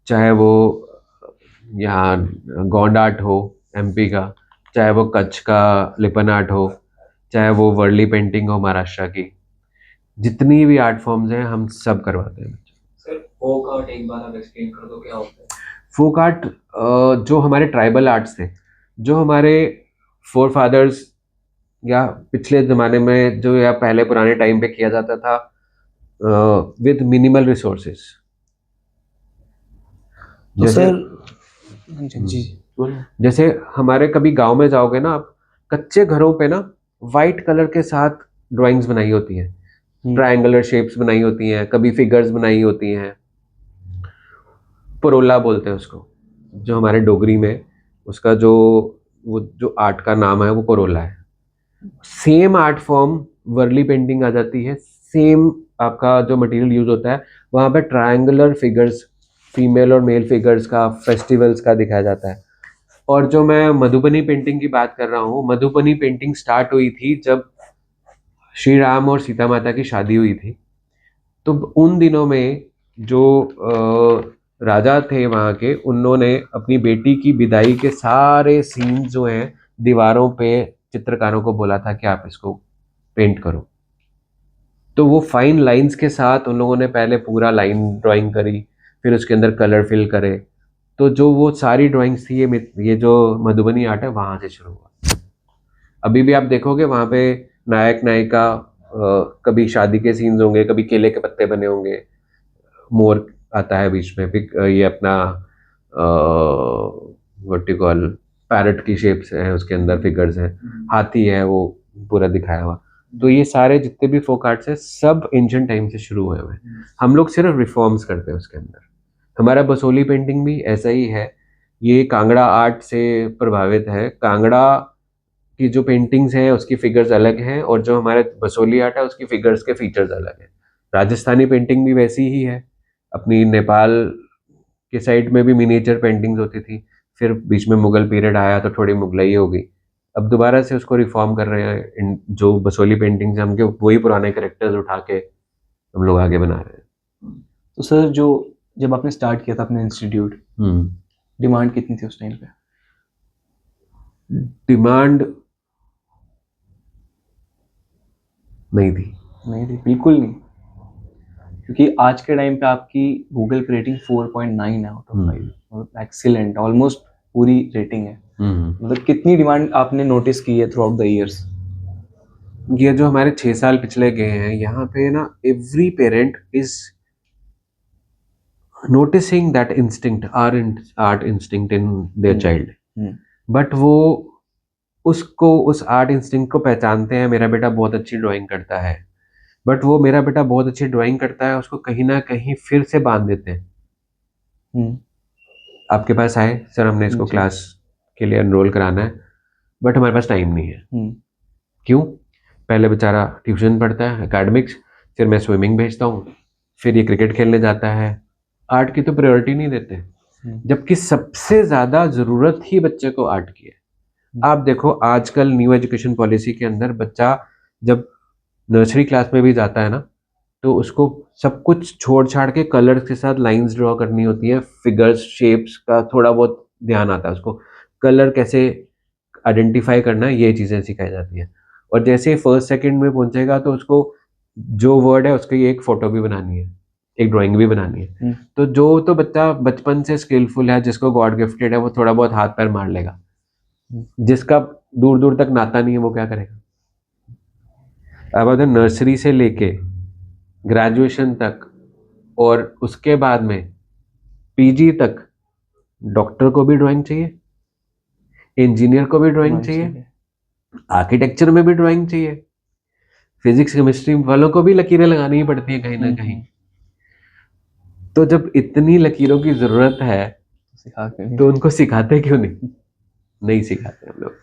चाहे वो यहाँ गोंड आर्ट हो एमपी का, चाहे वो कच्छ का लिपन आर्ट हो, चाहे वो वर्ली पेंटिंग हो महाराष्ट्र की, जितनी भी आर्ट फॉर्म्स हैं हम सब करवाते हैं। सर फोक आर्ट एक बार आप एक्सप्लेन कर दो क्या होता है? फोक आर्ट जो हमारे ट्राइबल आर्ट्स थे, जो हमारे फोर फादर्स या पिछले ज़माने में जो या पहले पुराने टाइम पे किया जाता था विद मिनिमल रिसोर्सेज। तो सर जी जैसे हमारे कभी गांव में जाओगे ना आप, कच्चे घरों पे ना वाइट कलर के साथ ड्राइंग्स बनाई होती हैं, ट्रायंगुलर शेप्स बनाई होती हैं, कभी फिगर्स बनाई होती हैं। परोला बोलते हैं उसको, जो हमारे डोगरी में उसका जो आर्ट का नाम है वो परोला है। Same art form Warli painting आ जाती है, सेम आपका जो मटेरियल यूज होता है वहाँ पे ट्रायंगुलर फिगर्स, फीमेल और मेल फिगर्स का, फेस्टिवल्स का दिखाया जाता है। और जो मैं मधुबनी पेंटिंग की बात कर रहा हूँ, मधुबनी पेंटिंग स्टार्ट हुई थी जब श्री राम और सीता माता की शादी हुई थी। तो उन दिनों में जो राजा थे वहाँ के, उन्होंने अपनी बेटी की विदाई के सारे सीन जो हैं दीवारों पे चित्रकारों को बोला था कि आप इसको पेंट करो। तो वो फाइन लाइंस के साथ उन लोगों ने पहले पूरा लाइन ड्राइंग करी, फिर उसके अंदर कलर फिल करे। तो जो वो सारी ड्राइंग्स थी, ये जो मधुबनी आर्ट है वहाँ से शुरू हुआ। अभी भी आप देखोगे वहाँ पे नायक नायिका कभी शादी के सीन्स होंगे, कभी केले के पत्ते बने होंगे, मोर आता है बीच में, फिर ये अपना व्हाट यू कॉल पैरट की शेप्स है, उसके अंदर फिगर्स हैं, हाथी है वो पूरा दिखाया हुआ। तो ये सारे जितने भी फोक आर्ट्स है सब एंशिएंट टाइम से शुरू हुए हुए हैं। हम लोग सिर्फ रिफॉर्म्स करते हैं उसके अंदर। हमारा बसोली पेंटिंग भी ऐसा ही है, ये कांगड़ा आर्ट से प्रभावित है। कांगड़ा की जो पेंटिंग्स हैं उसकी फिगर्स अलग हैं, और जो हमारे बसोली आर्ट है उसकी फिगर्स के फीचर्स अलग हैं। राजस्थानी पेंटिंग भी वैसी ही है, अपनी नेपाल के साइड में भी मिनिएचर पेंटिंग्स होती थी, फिर बीच में मुगल पीरियड आया तो थोड़ी मुगलई हो गई, अब दोबारा से उसको रिफॉर्म कर रहे हैं। जो बसोली पेंटिंग्स हैं हमके वही पुराने करेक्टर्स उठा के हम लोग आगे बना रहे हैं। तो सर जो जब आपने स्टार्ट किया था अपने इंस्टीट्यूट, डिमांड कितनी थी उस टाइम पे? डिमांड नहीं थी, नहीं थी, बिल्कुल नहीं। क्योंकि आज के टाइम पे आपकी गूगल की रेटिंग 4.9 है आउट ऑफ 5, मतलब एक्सीलेंट, ऑलमोस्ट पूरी रेटिंग है। मतलब कितनी डिमांड आपने नोटिस की है थ्रू आउट द इयर्स? ये जो हमारे 6 साल पिछले गए हैं, यहाँ पे ना every parent is noticing that instinct, art instinct in their child, but वो उसको, उस आर्ट इंस्टिंक्ट को पहचानते हैं। मेरा बेटा बहुत अच्छी ड्राइंग करता है, बट वो मेरा बेटा बहुत अच्छी ड्राइंग करता है उसको कहीं ना कहीं फिर से बांध देते हैं। आपके पास आए, सर हमने इसको क्लास के लिए एनरोल कराना है, बट हमारे पास टाइम नहीं है। क्यों? पहले बेचारा ट्यूशन पढ़ता है, एकेडमिक्स, फिर मैं स्विमिंग भेजता हूँ, फिर ये क्रिकेट खेलने जाता है, आर्ट की तो प्रायोरिटी नहीं देते, जबकि सबसे ज़्यादा ज़रूरत ही बच्चे को आर्ट की है। आप देखो आजकल न्यू एजुकेशन पॉलिसी के अंदर बच्चा जब नर्सरी क्लास में भी जाता है ना, तो उसको सब कुछ छोड़ छाड़ के कलर्स के साथ लाइंस ड्रॉ करनी होती है, फिगर्स, शेप्स का थोड़ा बहुत ध्यान आता है उसको, कलर कैसे आइडेंटिफाई करना है, ये चीज़ें सिखाई जाती हैं। और जैसे फर्स्ट सेकंड में पहुंचेगा तो उसको जो वर्ड है उसकी एक फोटो भी बनानी है, एक ड्राइंग भी बनानी है। तो जो तो बच्चा बचपन से स्किलफुल है, जिसको गॉड गिफ्टेड है, वो थोड़ा बहुत हाथ पैर मार लेगा। जिसका दूर दूर तक नाता नहीं है, वो क्या करेगा? अब अगर नर्सरी से लेके ग्रेजुएशन तक और उसके बाद में पीजी तक डॉक्टर को भी ड्राइंग चाहिए, इंजीनियर को भी ड्राइंग चाहिए, आर्किटेक्चर में भी ड्राइंग चाहिए, फिजिक्स केमिस्ट्री वालों को भी लकीरें लगानी ही पड़ती है कहीं ना कहीं। तो जब इतनी लकीरों की जरूरत है तो उनको सिखाते क्यों नहीं सिखाते हम लोग।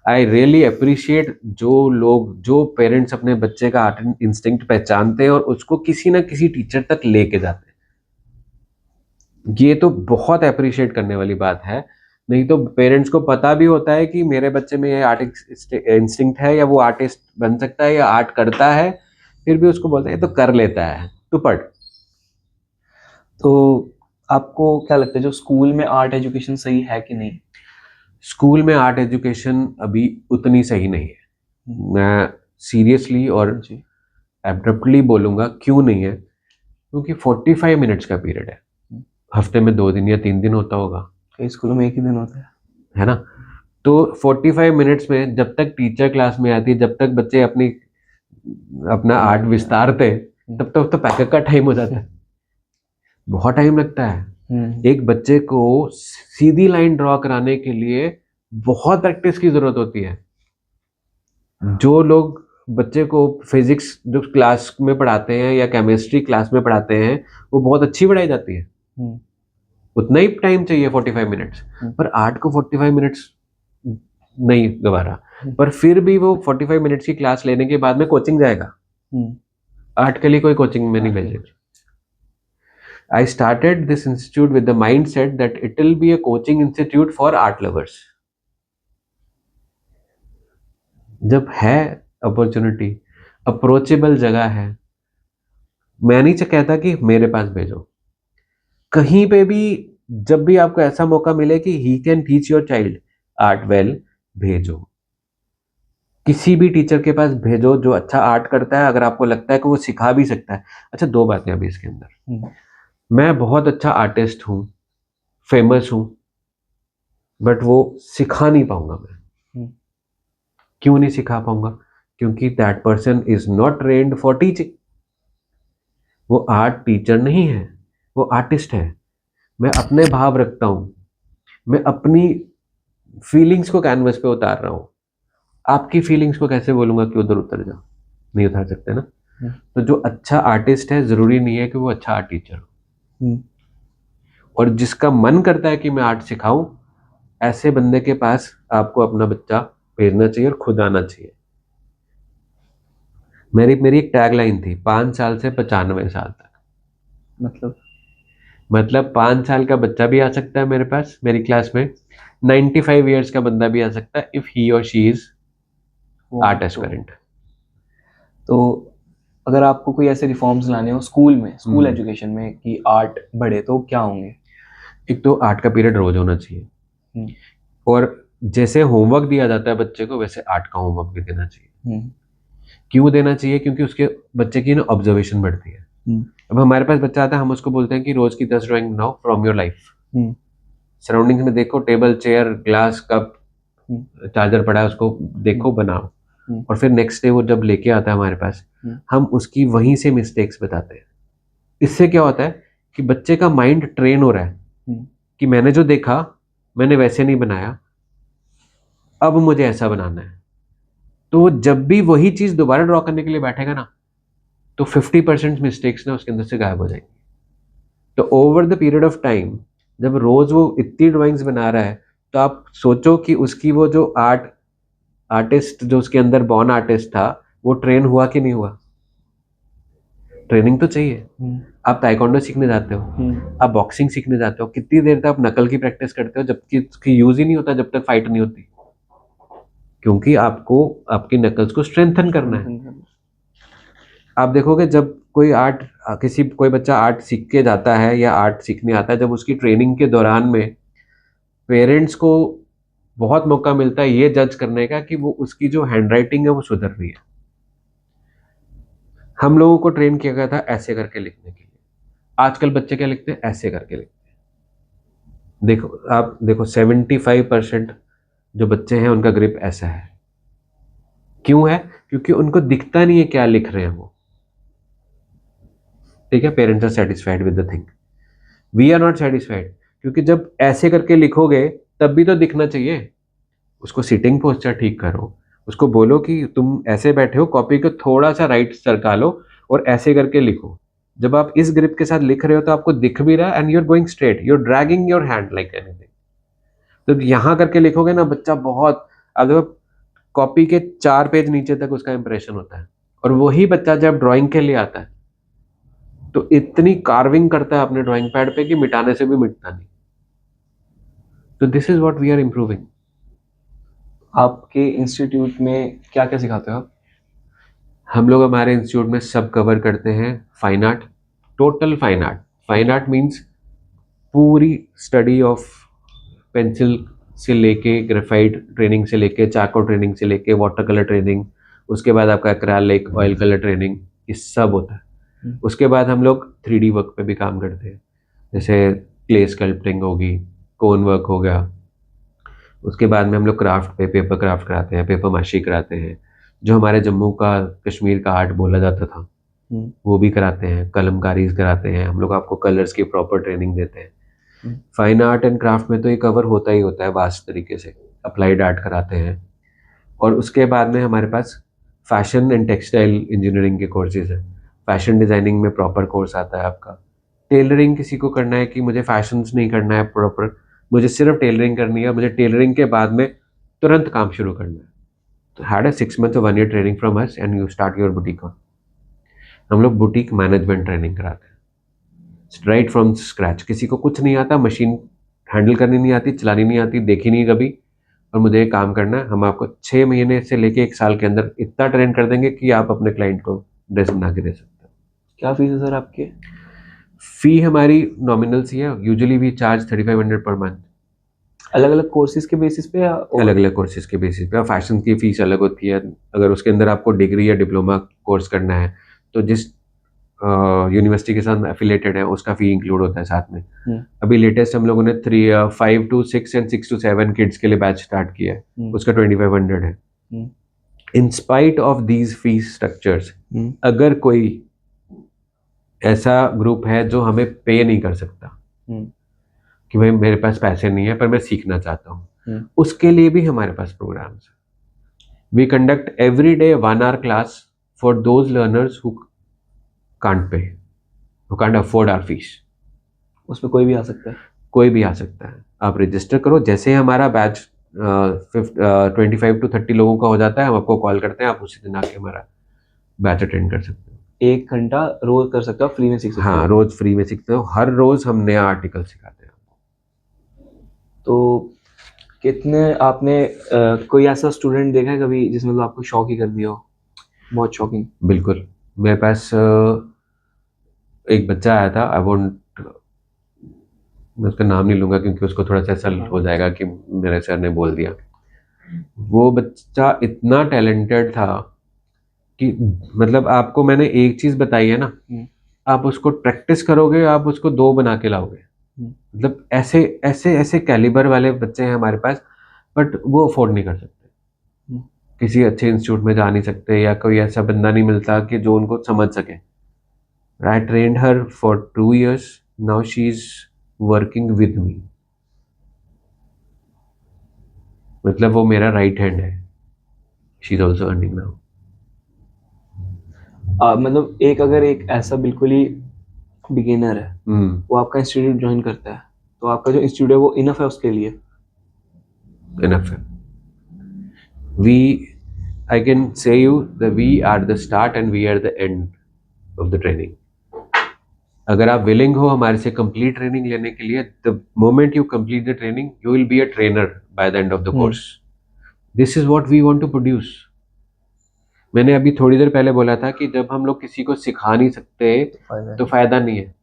आई रियली अप्रिशिएट जो पेरेंट्स अपने बच्चे का आर्ट इंस्टिंक्ट पहचानते हैं और उसको किसी ना किसी टीचर तक लेके जाते हैं। ये तो बहुत अप्रिशिएट करने वाली बात है। नहीं तो पेरेंट्स को पता भी होता है कि मेरे बच्चे में ये आर्ट इंस्टिंक्ट है, या वो आर्टिस्ट बन सकता है, या आर्ट करता है, फिर भी उसको बोलते हैं तो कर लेता है, तू पढ़। तो आपको क्या लगता है जो स्कूल में आर्ट एजुकेशन सही है कि नहीं? स्कूल में आर्ट एजुकेशन अभी उतनी सही नहीं है। मैं सीरियसली और एब्रप्टली बोलूँगा क्यों नहीं है, क्योंकि 45 मिनट्स का पीरियड है, हफ्ते में 2 दिन या 3 दिन होता होगा, कई स्कूलों में 1 ही दिन होता है ना। तो 45 मिनट्स में जब तक टीचर क्लास में आती है, जब तक बच्चे अपना आर्ट विस्तारते, तब तक तो पैकअप का टाइम हो जाता है। बहुत टाइम लगता है। एक बच्चे को सीधी लाइन ड्रॉ कराने के लिए बहुत प्रैक्टिस की जरूरत होती है। जो लोग बच्चे को फिजिक्स जो क्लास में पढ़ाते हैं या केमिस्ट्री क्लास में पढ़ाते हैं, वो बहुत अच्छी पढ़ाई जाती है, उतना ही टाइम चाहिए 45 मिनट्स, पर आर्ट को 45 मिनट्स नहीं गवारा। पर फिर भी वो 45 मिनट्स की क्लास लेने के बाद में कोचिंग जाएगा, आर्ट के लिए कोई कोचिंग में नहीं भेजेगा। I started this institute with the mindset that it will be a coaching institute for art lovers. जब है अपॉर्चुनिटी, अप्रोचेबल जगह है, मैं नहीं कहता कि मेरे पास भेजो, कहीं पे भी जब भी आपको ऐसा मौका मिले कि he can teach your child art well, भेजो। किसी भी टीचर के पास भेजो जो अच्छा आर्ट करता है, अगर आपको लगता है कि वो सिखा भी सकता है। अच्छा, 2 बातें अभी इसके अंदर। मैं बहुत अच्छा आर्टिस्ट हूँ, फेमस हूँ, बट वो सिखा नहीं पाऊंगा मैं। क्यों नहीं सिखा पाऊंगा? क्योंकि that person is not trained for teaching. वो आर्ट टीचर नहीं है, वो आर्टिस्ट है। मैं अपने भाव रखता हूँ, मैं अपनी फीलिंग्स को कैनवस पे उतार रहा हूँ। आपकी फीलिंग्स को कैसे बोलूंगा कि उधर उतर जाओ? नहीं उतार सकते ना। तो जो अच्छा आर्टिस्ट है, जरूरी नहीं है कि वो अच्छा आर्ट टीचर हो। और जिसका मन करता है कि मैं आर्ट सिखाऊं, ऐसे बंदे के पास आपको अपना बच्चा भेजना चाहिए और खुद आना चाहिए। मेरी एक टैगलाइन थी, 5 साल से 95 साल तक। मतलब 5 साल का बच्चा भी आ सकता है मेरे पास, मेरी क्लास में 95 ईयर्स का बंदा भी आ सकता है, इफ ही और शी इज आर्ट एस्पिरेंट। तो अगर आपको कोई ऐसे रिफॉर्म्स लाने हो स्कूल में, स्कूल एजुकेशन में, कि आर्ट बढ़े, तो क्या होंगे? एक तो आर्ट का पीरियड रोज होना चाहिए, और जैसे होमवर्क दिया जाता है बच्चे को, वैसे आर्ट का होमवर्क भी देना चाहिए। क्यों देना चाहिए? क्योंकि उसके बच्चे की ना ऑब्जर्वेशन बढ़ती है। अब हमारे पास बच्चा आता है, हम उसको बोलते हैं कि रोज की 10 ड्राइंग बनाओ फ्रॉम योर लाइफ। सराउंडिंग्स में देखो, table, chair, glass, cup, charger पड़ा है, उसको देखो, बनाओ। और फिर नेक्स्ट डे वो जब लेके आता है हमारे पास, हम उसकी वहीं से मिस्टेक्स बताते हैं। इससे क्या होता है कि बच्चे का माइंड ट्रेन हो रहा है कि मैंने जो देखा मैंने वैसे नहीं बनाया, अब मुझे ऐसा बनाना है। तो जब भी वही चीज दोबारा ड्रॉ करने के लिए बैठेगा ना, तो 50% मिस्टेक्स ना उसके अंदर से गायब हो जाएंगी। तो over the period of time जब रोज वो इतनी ड्राइंग्स बना रहा है, तो आप सोचो कि उसकी वो जो आर्टिस्ट जो उसके अंदर बॉर्न आर्टिस्ट था, वो ट्रेन हुआ कि नहीं हुआ? ट्रेनिंग तो चाहिए। आप ताइक्वांडो सीखने जाते हो, आप बॉक्सिंग सीखने जाते हो, कितनी देर तक आप नकल की प्रैक्टिस करते हो जबकि उसकी यूज ही नहीं होता जब तक फाइट नहीं होती, क्योंकि आपको आपकी नकल्स को स्ट्रेंथन करना है। आप देखोगे जब कोई बच्चा आर्ट सीख के जाता है या आर्ट सीखने आता है, जब उसकी ट्रेनिंग के दौरान में पेरेंट्स को बहुत मौका मिलता है ये जज करने का कि वो उसकी जो हैंडराइटिंग है वो सुधर रही है। हम लोगों को ट्रेन किया गया था ऐसे करके लिखने के लिए, आजकल बच्चे क्या लिखते हैं? ऐसे करके लिखते हैं। आप देखो 75% जो बच्चे हैं उनका ग्रिप ऐसा है। क्यों है? क्योंकि उनको दिखता नहीं है क्या लिख रहे हैं वो। ठीक है, parents are satisfied with the thing, we are not satisfied, क्योंकि जब ऐसे करके लिखोगे तब भी तो दिखना चाहिए। उसको सिटिंग पोस्चर ठीक करो, उसको बोलो कि तुम ऐसे बैठे हो, कॉपी को थोड़ा सा राइट सरका लो और ऐसे करके लिखो। जब आप इस ग्रिप के साथ लिख रहे हो तो आपको दिख भी रहा है and you are going straight, you are dragging your hand like anything. तो यहां करके लिखोगे ना, बच्चा बहुत, अब कॉपी के 4 पेज नीचे तक उसका इंप्रेशन होता है। और वही बच्चा जब ड्राइंग के लिए आता है तो इतनी कार्विंग करता है अपने ड्राइंग पैड पे कि मिटाने से भी मिटता नहीं। तो this is what we are improving. आपके इंस्टीट्यूट में क्या क्या सिखाते हो आप? हम लोग हमारे इंस्टीट्यूट में सब कवर करते हैं। Fine art, total fine art. Fine art means पूरी स्टडी ऑफ पेंसिल से लेके ग्रेफाइट ट्रेनिंग से लेके चाको ट्रेनिंग से लेके वाटर कलर ट्रेनिंग, उसके बाद आपका एक्रेलिक ऑयल कलर ट्रेनिंग, ये सब होता है। उसके बाद हम लोग 3D वर्क पे भी काम करते हैं, जैसे क्ले स्कल्पटिंग होगी, कोन वर्क हो गया। उसके बाद में हम लोग क्राफ्ट पे पेपर क्राफ्ट कराते हैं, पेपर माशी कराते हैं, जो हमारे जम्मू का कश्मीर का आर्ट बोला जाता था वो भी कराते हैं, कलमकारी कराते हैं। हम लोग आपको कलर्स की प्रॉपर ट्रेनिंग देते हैं। फाइन आर्ट एंड क्राफ्ट में तो ये कवर होता ही होता है वास्ट तरीके से। अप्लाइड आर्ट कराते हैं। और उसके बाद में हमारे पास फैशन एंड टेक्सटाइल इंजीनियरिंग के कोर्सेज हैं। फैशन डिज़ाइनिंग में प्रॉपर कोर्स आता है आपका। टेलरिंग किसी को करना है कि मुझे फैशंस नहीं करना है प्रॉपर, मुझे सिर्फ टेलरिंग करनी है, मुझे टेलरिंग के बाद में तुरंत काम शुरू करना है, तो had a 6 months or 1 year training from us and you start your boutique on. हम लोग बुटीक मैनेजमेंट ट्रेनिंग कराते हैं राइट फ्रॉम स्क्रैच। किसी को कुछ नहीं आता, मशीन हैंडल करनी नहीं आती, चलानी नहीं आती, देखी नहीं कभी, और मुझे ये काम करना है, हम आपको 6 महीने से लेके 1 साल के अंदर इतना ट्रेन कर देंगे कि आप अपने क्लाइंट को ड्रेस बना के दे सकते हो। क्या फीस है सर आपके? फी हमारी नॉमिनल सी है, usually we charge 3500 per month. अलग अलग कोर्सेज के बेसिस पे या अलग अलग कोर्सेज के बेसिस पे। फैशन की फीस अलग होती है। अगर उसके अंदर आपको डिग्री या डिप्लोमा कोर्स करना है तो जिस यूनिवर्सिटी के साथ एफिलेटेड है उसका फी इंक्लूड होता है साथ में। अभी लेटेस्ट हम लोगों ने 5 to 6 एंड 6 to 7 किड्स के लिए बैच स्टार्ट किया है, उसका 2500 है। In spite of these fees structures, अगर कोई ऐसा ग्रुप है जो हमें पे नहीं कर सकता कि भाई मेरे पास पैसे नहीं है पर मैं सीखना चाहता हूँ, उसके लिए भी हमारे पास प्रोग्राम्स है। We conduct every day 1 hour class for those learners who can't pay, who can't afford our fees. उसमें कोई भी आ सकता है? कोई भी आ सकता है। आप रजिस्टर करो, जैसे हमारा बैच 25 to 30 लोगों का हो जाता है, हम आपको कॉल करते हैं, आप उसी दिन आके हमारा बैच अटेंड कर सकते हो। 1 घंटा रोज कर सकते हो, फ्री में सीख सकते हो? हाँ, रोज फ्री में सीखते हो, हर रोज हम नया आर्टिकल सिखाते हैं। तो कितने आपने कोई ऐसा स्टूडेंट देखा है कभी जिसने तो आपको शॉक ही कर दिया हो, बहुत शॉकिंग? बिल्कुल, मेरे पास एक बच्चा आया था, आई वोंट, मैं उसका नाम नहीं लूंगा क्योंकि उसको थोड़ा सा ऐसा हो जाएगा कि मेरे सर ने बोल दिया। वो बच्चा इतना टैलेंटेड था कि मतलब आपको मैंने एक चीज बताई है ना, आप उसको प्रैक्टिस करोगे, आप उसको 2 बना के लाओगे। मतलब ऐसे ऐसे ऐसे कैलिबर वाले बच्चे हैं हमारे पास, बट वो अफोर्ड नहीं कर सकते। किसी अच्छे इंस्टीट्यूट में जा नहीं सकते, या कोई ऐसा बंदा नहीं मिलता कि जो उनको समझ सके। I trained her for 2 years, now she is working with me. मतलब वो मेरा राइट हैंड है। She is also earning now. मतलब अगर एक ऐसा बिल्कुल ही बिगिनर है, वो आपका इंस्टीट्यूट ज्वाइन करता है, तो आपका जो इंस्टीट्यूट है वो इनफ है उसके लिए? इनफ है। I can say you that we are the start and we are the end of the training. अगर आप willing हो हमारे से complete training लेने के लिए, the moment you complete the training, you will be a trainer by the end of the course. This is what we want to produce. मैंने अभी थोड़ी देर पहले बोला था कि जब हम लोग किसी को सिखा नहीं सकते तो फायदा नहीं है।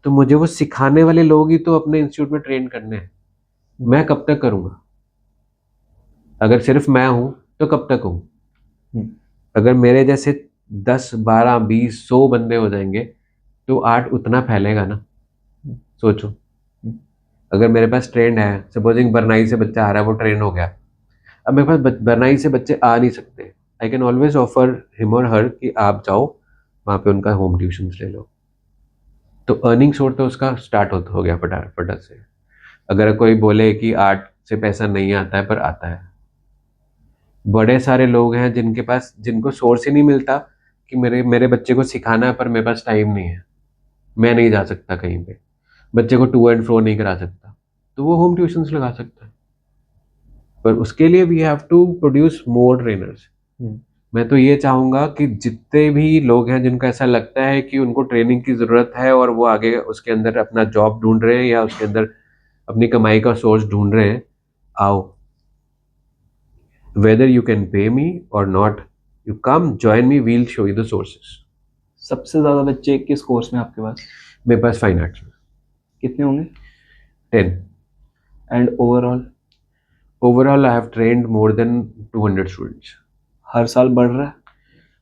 तो मुझे वो सिखाने वाले लोग ही तो अपने इंस्टीट्यूट में ट्रेन करने हैं। मैं कब तक करूँगा? अगर सिर्फ मैं हूँ तो कब तक हूँ? अगर मेरे जैसे 10, 12, 20, 100 बंदे हो जाएंगे तो आर्ट उतना फैलेगा ना। सोचो, अगर मेरे पास ट्रेंड है, सपोजिंग बरनाई से बच्चा आ रहा है, वो ट्रेन हो गया, अब मेरे पास बरनाई से बच्चे आ नहीं सकते, I can always offer him और हर कि आप जाओ वहाँ पे उनका होम ट्यूशन ले लो। तो अर्निंग सोर्स तो उसका स्टार्ट हो गया फटाफट से। अगर कोई बोले कि आर्ट से पैसा नहीं आता है, पर आता है। बड़े सारे लोग हैं जिनको सोर्स ही नहीं मिलता कि मेरे बच्चे को सिखाना है, पर मेरे पास टाइम नहीं है, मैं नहीं जा सकता कहीं पे, बच्चे को टू एंड फ्रो नहीं करा सकता, तो वो होम ट्यूशंस लगा सकता है। पर उसके लिए we have to produce more trainers. मैं तो ये चाहूँगा कि जितने भी लोग हैं जिनको ऐसा लगता है कि उनको ट्रेनिंग की ज़रूरत है और वो आगे उसके अंदर अपना जॉब ढूंढ रहे हैं या उसके अंदर अपनी कमाई का सोर्स ढूंढ रहे हैं, आओ। Whether you can pay me or not, you come join me, we'll show you the sources. सबसे ज्यादा बच्चे किस कोर्स में आपके पास? मेरे पास फाइन आर्ट्स में कितने होंगे? 10। And overall I have trained more than 200 students. हर साल बढ़ रहा है?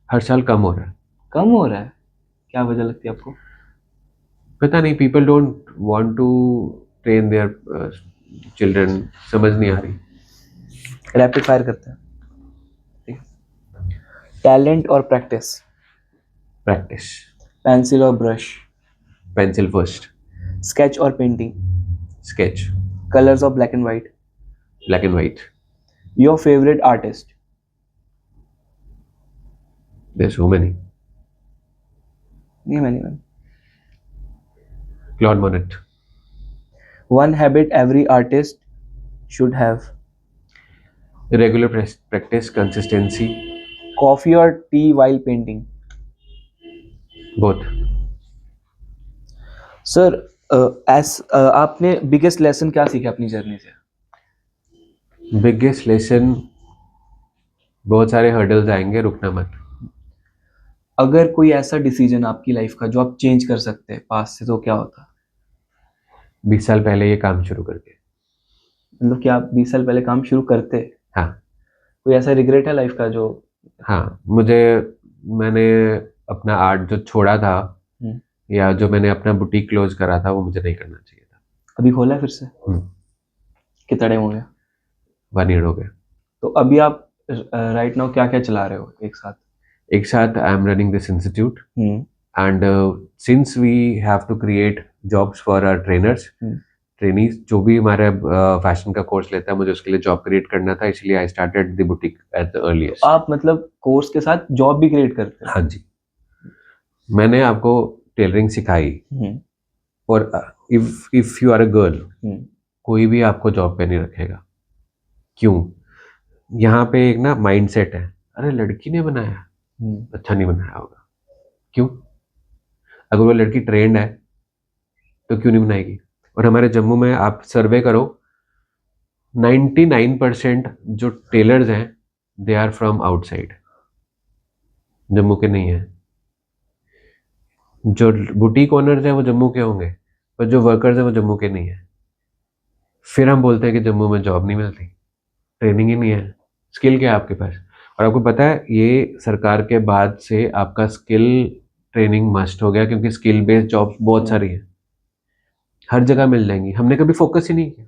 हर साल कम हो रहा है। कम हो रहा है? क्या वजह लगती है आपको? पता नहीं, people don't want to train their children, समझ नहीं आ रही। रैपिड फायर करते हैं। टैलेंट और प्रैक्टिस? प्रैक्टिस। पेंसिल और ब्रश? Pencil first. स्केच और पेंटिंग? स्केच। कलर्स और black and white? Black and white. Your favourite artist? There's so many. Many. Claude Monet. One habit every artist should have? Regular practice, consistency. Coffee or tea while painting? Both. Sir, आपने biggest lesson क्या सीखा अपनी journey से? Biggest lesson, बहुत सारे hurdles आएंगे, रुकना मत। अगर कोई ऐसा डिसीजन आपकी लाइफ का जो आप चेंज कर सकते हैं पास्ट से, तो क्या होता? 20 साल पहले ये काम शुरू करके। मतलब कि आप 20 साल पहले काम शुरू करते? हाँ। कोई ऐसा रिग्रेट है लाइफ का जो? हाँ, मैंने अपना आर्ट जो छोड़ा था या जो मैंने अपना बुटीक क्लोज करा था, वो मुझे नहीं करना चाहिए था। अभी खोला है फिर से? कितना टाइम हो गया? 1 year हो गया। तो अभी आप राइट नाउ क्या क्या चला रहे हो एक साथ? I am running this institute and since we have to create jobs for our trainees, जो भी हमारा फैशन का कोर्स लेता है, मुझे उसके लिए जॉब क्रिएट करना था, इसलिए I started the boutique at the earliest. आप मतलब कोर्स के साथ जॉब भी क्रिएट करते हैं? हाँ जी, मैंने आपको टेलरिंग सिखाई, और if you are a girl, कोई भी आपको जॉब पे नहीं रखेगा। क्यों? यहाँ पे एक ना माइंडसेट है, अरे लड़की ने बनाया, अच्छा नहीं बनाया होगा। क्यों? अगर वो लड़की ट्रेंड है तो क्यों नहीं बनाएगी? और हमारे जम्मू में आप सर्वे करो, 99% जो टेलर्स हैं they are from outside, Jammu के नहीं है। जो बुटीक ओनर्स हैं वो जम्मू के होंगे, पर जो वर्कर्स हैं वो जम्मू के नहीं है। फिर हम बोलते हैं कि जम्मू में जॉब नहीं मिलती, ट्रेनिंग ही नहीं है, स्किल क्या है आपके पास? और आपको पता है, ये सरकार के बाद से आपका स्किल ट्रेनिंग मस्ट हो गया, क्योंकि स्किल बेस्ड जॉब बहुत सारी है, हर जगह मिल जाएंगी। हमने कभी फोकस ही नहीं किया,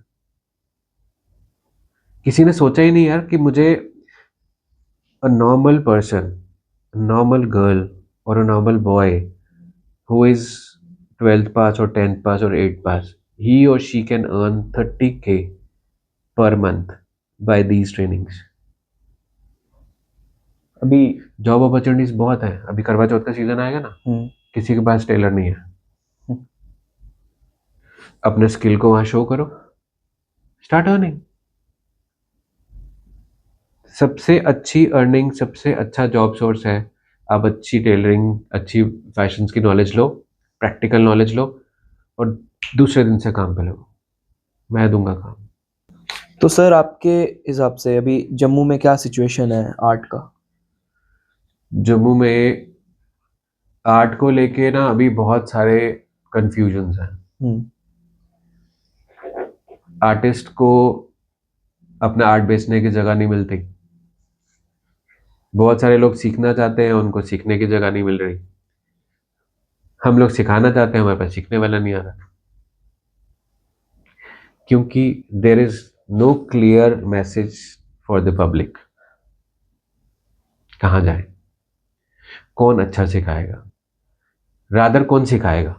किसी ने सोचा ही नहीं यार कि मुझे a normal person, normal girl और a normal boy who is 12th pass और 10th पास और 8th pass, he or she can earn 30K per month by these trainings. अभी जॉब अपॉर्चुनिटीज बहुत है। अभी करवा चौथ का सीजन आएगा ना, किसी के पास टेलर नहीं है, अपने स्किल को वहां शो करो, स्टार्ट अर्निंग। सबसे अच्छी अर्निंग, सबसे अच्छा जॉब सोर्स है। आप अच्छी टेलरिंग, अच्छी फैशन की नॉलेज लो, प्रैक्टिकल नॉलेज लो और दूसरे दिन से काम पे लो, मैं दूंगा काम। तो सर आपके हिसाब से अभी जम्मू में क्या सिचुएशन है आर्ट का? जम्मू में आर्ट को लेके ना अभी बहुत सारे कंफ्यूजन्स हैं। आर्टिस्ट को अपना आर्ट बेचने की जगह नहीं मिलती, बहुत सारे लोग सीखना चाहते हैं, उनको सीखने की जगह नहीं मिल रही। हम लोग सिखाना चाहते हैं, हमारे पास सीखने वाला नहीं आ रहा, क्योंकि there is no clear message for the public. कहाँ जाए, कौन अच्छा सिखाएगा, रादर कौन सिखाएगा।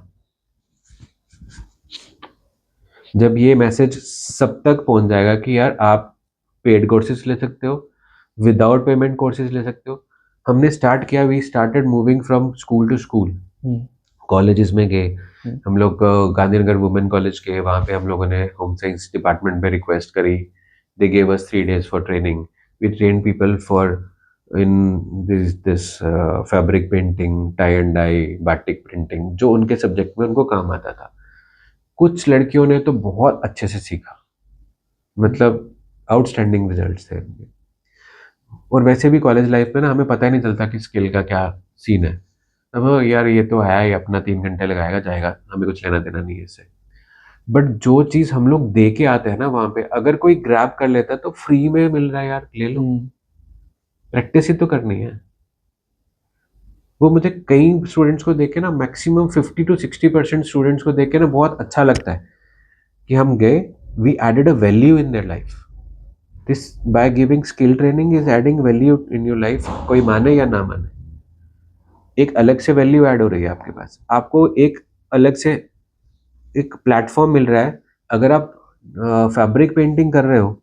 जब ये मैसेज सब तक पहुंच जाएगा कि यार आप पेड कोर्सेज ले सकते हो, विदाउट पेमेंट कोर्सेज ले सकते हो। हमने स्टार्ट किया, we started moving from school to school, colleges में गए हम लोग। गांधीनगर वुमेन कॉलेज के, वहाँ पे हम लोगों ने होम साइंस डिपार्टमेंट में रिक्वेस्ट करी, they gave us 3 days for training. We train people for in this fabric painting, tie and dye, batik printing, जो उनके सब्जेक्ट में उनको काम आता था। कुछ लड़कियों ने तो बहुत अच्छे से सीखा, मतलब आउटस्टैंडिंग रिजल्ट्स थे उनके। और वैसे भी कॉलेज लाइफ में ना हमें पता ही नहीं चलता कि स्किल का क्या सीन है। अब यार ये तो है ही, अपना 3 घंटे लगाएगा जाएगा, हमें कुछ लेना देना नहीं है इससे। बट जो चीज़ हम लोग दे के आते हैं ना वहाँ पे, अगर कोई ग्रैब कर लेता है तो फ्री में मिल रहा है यार, ले लो, प्रैक्टिस ही तो करनी है। वो मुझे कई स्टूडेंट्स को देख के ना, मैक्सिमम 50 to 60% स्टूडेंट्स को देख के ना बहुत अच्छा लगता है कि हम गए, we added a value in their life. This by giving skill training is adding value in your life, कोई माने या ना माने, एक अलग से वैल्यू ऐड हो रही है आपके पास। आपको एक अलग से एक प्लेटफॉर्म मिल रहा है। अगर आप फैब्रिक पेंटिंग कर रहे हो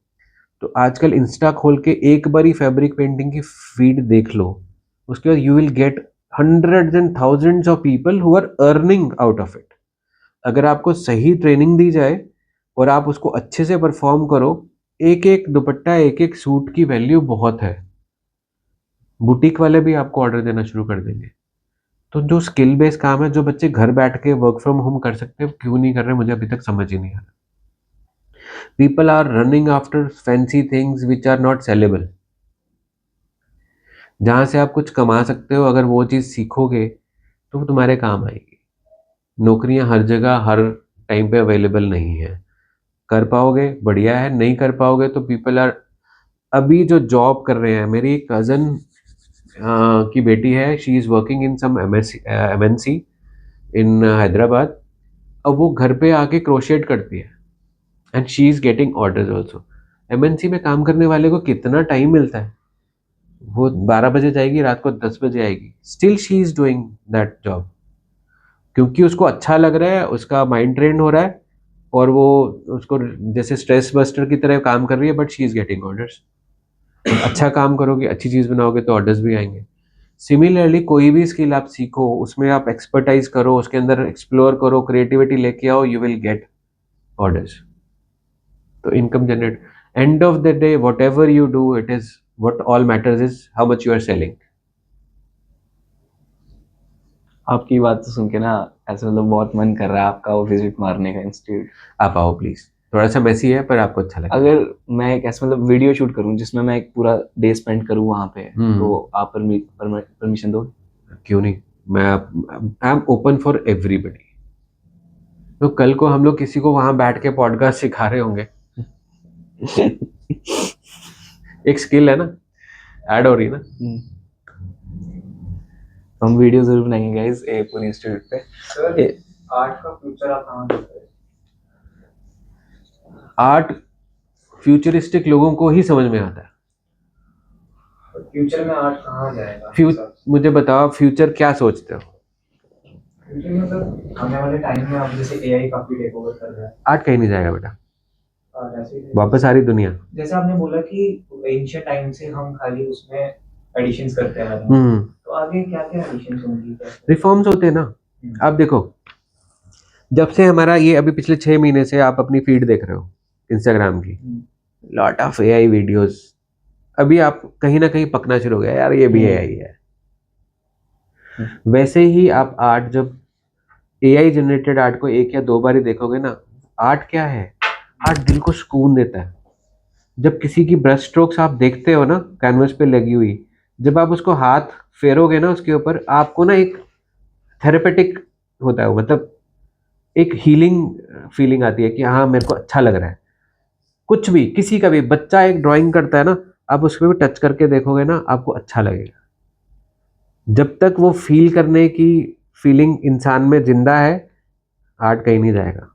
तो आजकल इंस्टा खोल के एक बार ही फैब्रिक पेंटिंग की फीड देख लो, उसके बाद you will gate hundreds and thousands of people who are earning out of it। अगर आपको सही ट्रेनिंग दी जाए और आप उसको अच्छे से परफॉर्म करो, एक एक दुपट्टा, एक एक सूट की वैल्यू बहुत है। बुटीक वाले भी आपको ऑर्डर देना शुरू कर देंगे। तो जो स्किल बेस्ड काम है, जो बच्चे घर बैठ के वर्क फ्रॉम होम कर सकते हैं, क्यों नहीं कर रहे, मुझे अभी तक समझ ही नहीं आ रहा। People are running after fancy things which are not saleable. जहां से आप कुछ कमा सकते हो, अगर वो चीज़ सीखोगे तो वो तुम्हारे काम आएगी। नौकरियां हर जगह हर टाइम पे अवेलेबल नहीं है। कर पाओगे बढ़िया है, नहीं कर पाओगे तो पीपल आर, अभी जो जॉब कर रहे हैं, मेरी कज़न की बेटी है, she is working in some MNC in Hyderabad. अब वो घर पे आके क्रोशेट करती है and she is getting orders also. MNC में काम करने वाले को कितना टाइम मिलता है, वो 12 बजे जाएगी, रात को 10 बजे आएगी, still she is doing that job, क्योंकि उसको अच्छा लग रहा है, उसका माइंड ट्रेंड हो रहा है और वो उसको जैसे स्ट्रेस बस्टर की तरह काम कर रही है, but she is getting orders. अच्छा काम करोगे, अच्छी चीज़ बनाओगे तो ऑर्डर्स भी आएंगे। सिमिलरली कोई भी स्किल आप सीखो, उसमें आप एक्सपर्टाइज करो, उसके अंदर एक्सप्लोर करो, क्रिएटिविटी लेके आओ, यू विल गेट ऑर्डर्स। तो income generate, end of the day whatever you do, it is what all matters is how much you are selling. आपकी बात तो सुन के ना ऐसा मतलब बहुत मन कर रहा है आपका वो विजिट मारने का इंस्टीट्यूट। आप आओ प्लीज, थोड़ा सा मैसी है पर आपको अच्छा लगेगा। अगर मैं एक ऐसा मतलब वीडियो शूट करूं जिसमें मैं एक पूरा डे स्पेंड करूं वहां पे, तो आप परमिशन दोगे? क्यों नहीं, मैं I am open for everybody. तो कल को हम लोग किसी को वहां बैठ के पॉडकास्ट सिखा रहे होंगे, एक स्किल है ना, ऐड हो रही है ना। तो हम वीडियो जरूर बनाएंगे गाइस पूरे इंस्टीट्यूट पे। सर ए- आर्ट का फ्यूचर आप कहाँ देख रहे हैं? आर्ट फ्यूचरिस्टिक लोगों को ही समझ में आता है। फ्यूचर में आर्ट कहाँ जाएगा? मुझे बताओ फ्यूचर क्या सोचते हो? फ्यूचर में मतलब आने वाले टाइम में आप जैसे एआई काफी टेक ओवर कर रहा है आर्ट कहीं नहीं जाएगा बेटा, और ऐसे ही वापस सारी दुनिया। जैसे आपने बोला कि एंशिएंट टाइम से हम खाली उसमें एडिशंस करते आ रहे हैं, हम्म, तो आगे क्या क्या एडिशंस होंगी? रिफॉर्म्स होते हैं ना। आप देखो, जब से हमारा ये अभी पिछले 6 महीने से आप अपनी फीड देख रहे हो इंस्टाग्राम की, लॉट ऑफ एआई वीडियोस, अभी आप कहीं ना कहीं पकना शुरू हो गया यार ये भी एआई है। वैसे ही आप आर्ट, जब एआई जनरेटेड आर्ट को 1 या 2 बार ही देखोगे ना, आर्ट क्या है? आर्ट दिल को सुकून देता है। जब किसी की ब्रश स्ट्रोक्स आप देखते हो ना कैनवस पे लगी हुई, जब आप उसको हाथ फेरोगे ना उसके ऊपर, आपको ना एक थेरेपेटिक होता है वो, मतलब एक हीलिंग फीलिंग आती है कि हाँ मेरे को अच्छा लग रहा है। कुछ भी, किसी का भी बच्चा एक ड्राइंग करता है ना, आप उसको भी टच करके देखोगे ना आपको अच्छा लगेगा। जब तक वो फील करने की फीलिंग इंसान में जिंदा है, आर्ट कहीं नहीं जाएगा।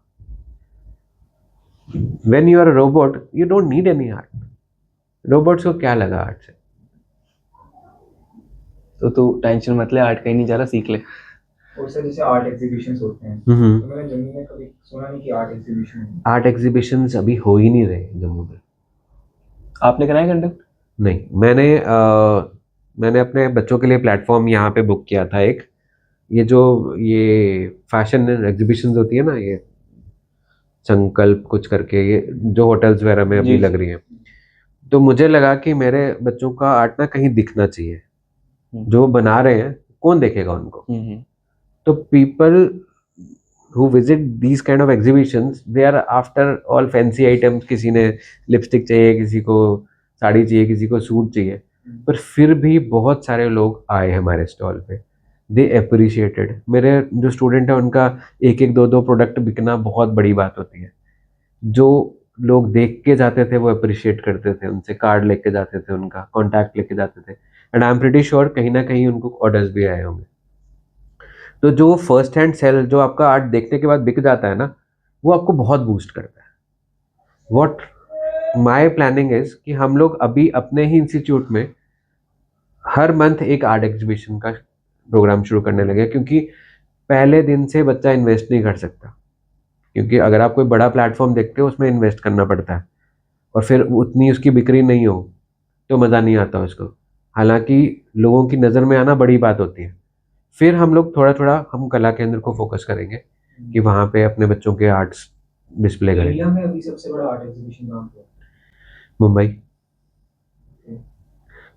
When you are a robot, you don't need any art. Robots को क्या लगा आर्ट से? तो तू टेंशन मत ले, आर्ट कहीं नहीं जा रहा, सीख ले। और सर जैसे आर्ट एग्जीबिशंस होते हैं, तो मैंने जम्मू में कभी सुना नहीं कि आर्ट एग्जीबिशन आर्ट एग्जीबिशंस अभी हो ही नहीं रहे जम्मू में। आपने कराया कंडक्ट? नहीं, मैंने अपने बच्चों के लिए प्लेटफॉर्म यहाँ पे बुक किया था एक, ये फैशन एग्जीबिशंस होती है ना, ये संकल्प कुछ करके, ये जो होटल्स वगैरह में अभी जी, लग जी। रही है। तो मुझे लगा कि मेरे बच्चों का आर्ट ना कहीं दिखना चाहिए। जो वो बना रहे हैं कौन देखेगा उनको? तो people who visit these kind of exhibitions, they are after all fancy items। किसी ने लिपस्टिक चाहिए, किसी को साड़ी चाहिए, किसी को सूट चाहिए, पर फिर भी बहुत सारे लोग आए हमारे स्टॉल पे। दे अप्रिशिएटेड। मेरे जो स्टूडेंट है उनका 1-1 2-2 प्रोडक्ट बिकना बहुत बड़ी बात होती है। जो लोग देख के जाते थे वो अप्रिशिएट करते थे, उनसे कार्ड लेके जाते थे, उनका कॉन्टैक्ट लेके जाते थे, and I am pretty sure कहीं ना कहीं उनको ऑर्डर्स भी आए होंगे। तो जो फर्स्ट हैंड सेल, जो आपका आर्ट देखने के बाद बिक जाता है ना, वो आपको बहुत बूस्ट करता है। व्हाट माय प्लानिंग इज कि हम लोग अभी अपने ही इंस्टीट्यूट में हर मंथ एक आर्ट एग्जीबिशन का प्रोग्राम शुरू करने लगे, क्योंकि पहले दिन से बच्चा इन्वेस्ट नहीं कर सकता। क्योंकि अगर आप कोई बड़ा प्लेटफॉर्म देखते हो उसमें इन्वेस्ट करना पड़ता है, और फिर उतनी उसकी बिक्री नहीं हो तो मज़ा नहीं आता उसको। हालांकि लोगों की नज़र में आना बड़ी बात होती है। फिर हम लोग थोड़ा थोड़ा हम कला केंद्र को फोकस करेंगे कि वहाँ पे अपने बच्चों के आर्ट्स डिस्प्ले करेंगे। इंडिया में अभी सबसे बड़ा आर्ट एग्जीबिशन कहाँ पे है?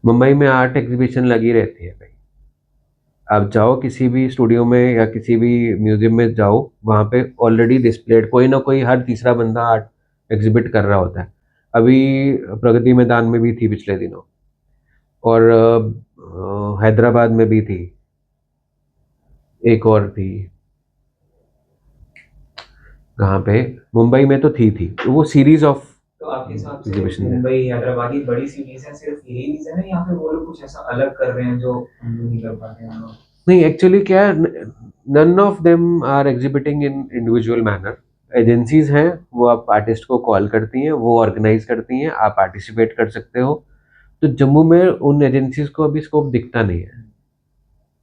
मुंबई में आर्ट एग्जीबिशन लगी रहती है भाई। आप जाओ किसी भी स्टूडियो में या किसी भी म्यूजियम में जाओ, वहाँ पे ऑलरेडी डिस्प्लेड कोई ना कोई हर तीसरा बंदा आर्ट एग्जिबिट कर रहा होता है। अभी प्रगति मैदान में भी थी पिछले दिनों, और हैदराबाद में भी थी, एक और थी, कहाँ पे, मुंबई में तो थी तो वो सीरीज ऑफ तो आपके हिसाब से एग्जीबिशन है। मुंबई हैदराबाद की बड़ी सिटीज है, सिर्फ यही रीजन है या फिर वो लोग कुछ ऐसा अलग कर रहे हैं जो हम लोग नहीं कर पाते हैं? नहीं, एक्चुअली क्या है, none of them are exhibiting in individual manner. Agencies हैं, वो आप आर्टिस्ट को कॉल करती हैं, वो ऑर्गेनाइज करती हैं, आप पार्टिसिपेट कर सकते हो। तो जम्मू में उन एजेंसीज को अभी स्कोप दिखता नहीं है,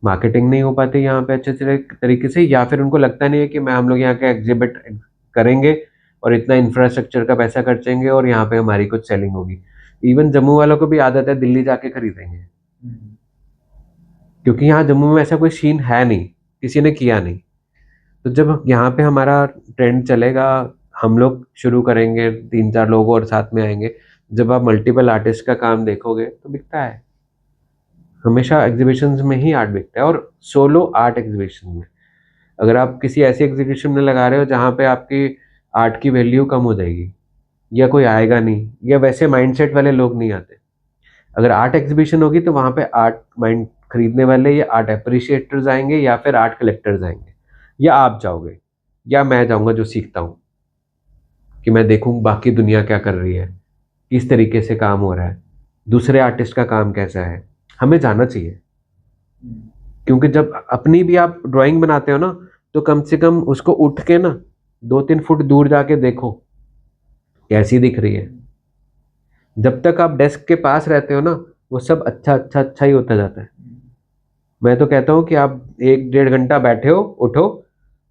मार्केटिंग नहीं हो पाती यहाँ पे अच्छे तरीके से, या फिर उनको लगता नहीं है कि हम लोग यहाँ का एग्जिबिट करेंगे और इतना इंफ्रास्ट्रक्चर का पैसा खर्चेंगे और यहाँ पे हमारी कुछ सेलिंग होगी। इवन जम्मू वालों को भी आदत है दिल्ली जाके खरीदेंगे, क्योंकि यहाँ जम्मू में ऐसा कोई सीन है नहीं, किसी ने किया नहीं। तो जब यहाँ पे हमारा ट्रेंड चलेगा, हम लोग शुरू करेंगे, 3-4 लोग और साथ में आएंगे, जब आप मल्टीपल आर्टिस्ट का काम देखोगे तो बिकता है। हमेशा एग्जीबिशंस में ही आर्ट बिकता है, और सोलो आर्ट एग्जीबिशन में अगर आप किसी ऐसी एग्जीबिशन में लगा रहे हो जहाँ पे आपकी आर्ट की वैल्यू कम हो जाएगी, या कोई आएगा नहीं, या वैसे माइंडसेट वाले लोग नहीं आते। अगर आर्ट एग्जीबिशन होगी तो वहाँ पे आर्ट माइंड खरीदने वाले या आर्ट अप्रिशिएटर्स आएंगे, या फिर आर्ट कलेक्टर्स आएंगे, या आप जाओगे, या मैं जाऊँगा जो सीखता हूँ, कि मैं देखूँ बाकी दुनिया क्या कर रही है, किस तरीके से काम हो रहा है, दूसरे आर्टिस्ट का काम कैसा है, हमें जाना चाहिए। क्योंकि जब अपनी भी आप ड्राइंग बनाते हो ना, तो कम से कम उसको उठ के ना 2-3 फुट दूर जाके देखो कैसी दिख रही है। जब तक आप डेस्क के पास रहते हो ना, वो सब अच्छा अच्छा अच्छा ही होता जाता है। मैं तो कहता हूँ कि आप 1-1.5 घंटा बैठे हो, उठो,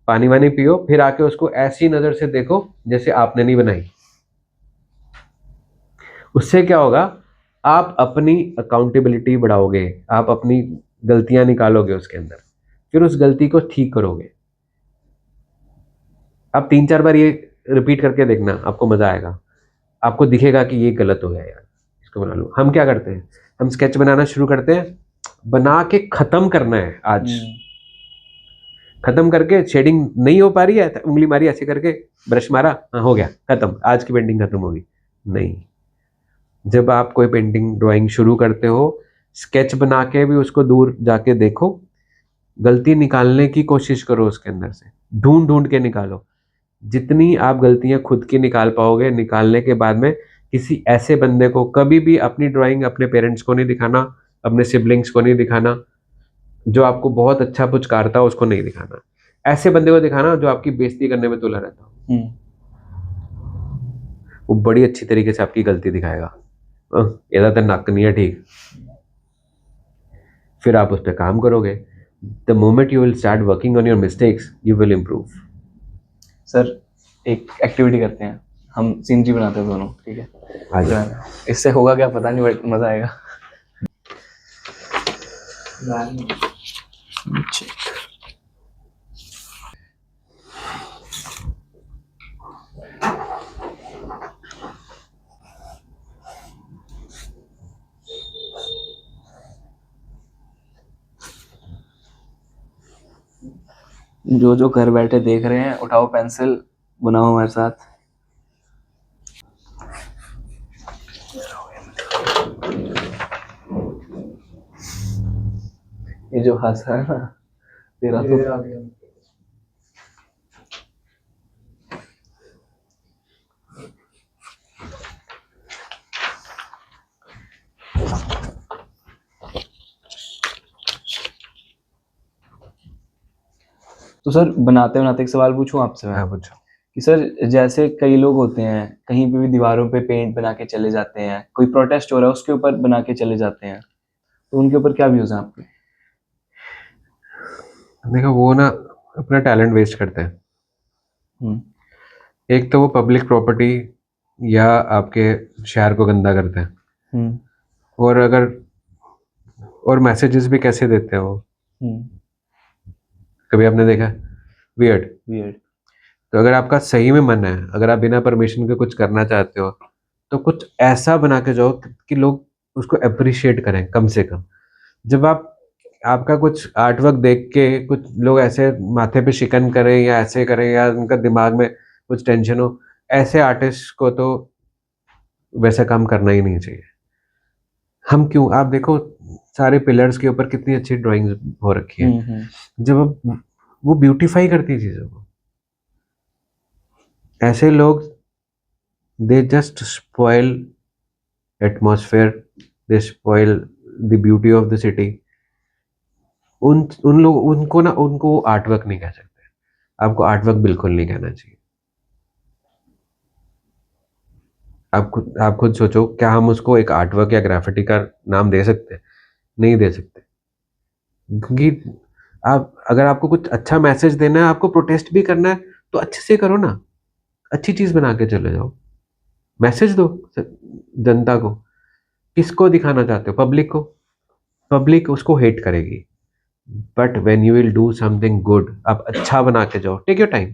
पानी वानी पियो, फिर आके उसको ऐसी नज़र से देखो जैसे आपने नहीं बनाई। उससे क्या होगा, आप अपनी अकाउंटेबिलिटी बढ़ाओगे, आप अपनी गलतियां निकालोगे उसके अंदर, फिर उस गलती को ठीक करोगे। आप 3-4 बार ये रिपीट करके देखना, आपको मजा आएगा। आपको दिखेगा कि ये गलत हो गया यार, इसको बना लो। हम क्या करते हैं, हम स्केच बनाना शुरू करते हैं, बना के खत्म करना है आज। खत्म करके शेडिंग नहीं हो पा रही है, तो उंगली मारी ऐसे करके, ब्रश मारा, हाँ हो गया, खत्म, आज की पेंटिंग खत्म होगी। नहीं, जब आप कोई पेंटिंग ड्राइंग शुरू करते हो, स्केच बना के भी उसको दूर जाके देखो, गलती निकालने की कोशिश करो, उसके अंदर से ढूंढ ढूंढ के निकालो। जितनी आप गलतियां खुद की निकाल पाओगे, निकालने के बाद में किसी ऐसे बंदे को कभी भी अपनी ड्राइंग अपने पेरेंट्स को नहीं दिखाना, अपने सिबलिंग्स को नहीं दिखाना, जो आपको बहुत अच्छा पुचकारता हो उसको नहीं दिखाना। ऐसे बंदे को दिखाना जो आपकी बेइज्जती करने में तुला रहता हो। वो बड़ी अच्छी तरीके से आपकी गलती दिखाएगा, ਇਹਦਾ ਤਾਂ ਨੱਕ नहीं है ठीक। फिर आप उस पर काम करोगे। The moment you will start working on your mistakes, you will improve. Sir एक एक्टिविटी करते हैं, हम सीनरी बनाते हैं दोनों, ठीक है? आ जाओ। इससे होगा क्या पता नहीं, बट मजा आएगा। जो जो घर बैठे देख रहे हैं, उठाओ पेंसिल, बनाओ हमारे साथ। ये जो हंसा है ना, तेरा तो तो सर बनाते बनाते एक सवाल पूछूं आपसे मैं? हाँ पूछो। कि सर जैसे कई लोग होते हैं, कहीं पे भी दीवारों पे पेंट बना के चले जाते हैं, कोई प्रोटेस्ट हो रहा है उसके ऊपर बना के चले जाते हैं, तो उनके ऊपर क्या व्यूज हैं आपके? देखो वो ना अपना टैलेंट वेस्ट करते हैं। हम्म। एक तो वो पब्लिक प्रॉपर्टी या आपके शहर को गंदा करते हैं, हम्म। और अगर और मैसेजेस भी कैसे देते हैं वो, हम्म। कभी आपने देखा? वियर्ड। वियर्ड। तो अगर आपका सही में मन है, अगर आप बिना परमिशन के कुछ करना चाहते हो, तो कुछ ऐसा बना के जाओ कि लोग उसको अप्रिशिएट करें कम से कम। जब आप आपका कुछ आर्ट वर्क देख के कुछ लोग ऐसे माथे पे शिकन करें या ऐसे करें, या उनका दिमाग में कुछ टेंशन हो, ऐसे आर्टिस्ट को तो वैसा काम करना ही नहीं चाहिए। हम क्यों, आप देखो सारे पिलर्स के ऊपर कितनी अच्छी ड्राइंग्स हो रखी है, जब वो ब्यूटीफाई करती है चीज़ों को। ऐसे लोग, they just spoil atmosphere, they spoil the beauty of the city. उन लोग उनको ना, उनको आर्ट वर्क नहीं कह सकते। आपको आर्ट वर्क बिल्कुल नहीं कहना चाहिए। आप खुद सोचो, क्या हम उसको एक आर्ट वर्क या ग्राफिटी का नाम दे सकते हैं? नहीं दे सकते, क्योंकि आप, अगर आपको कुछ अच्छा मैसेज देना है, आपको प्रोटेस्ट भी करना है, तो अच्छे से करो ना, अच्छी चीज बना के चले जाओ, मैसेज दो जनता को। किसको दिखाना चाहते हो? पब्लिक को। पब्लिक उसको हेट करेगी, but when you will do something good, आप अच्छा बना के जाओ, टेक योर टाइम,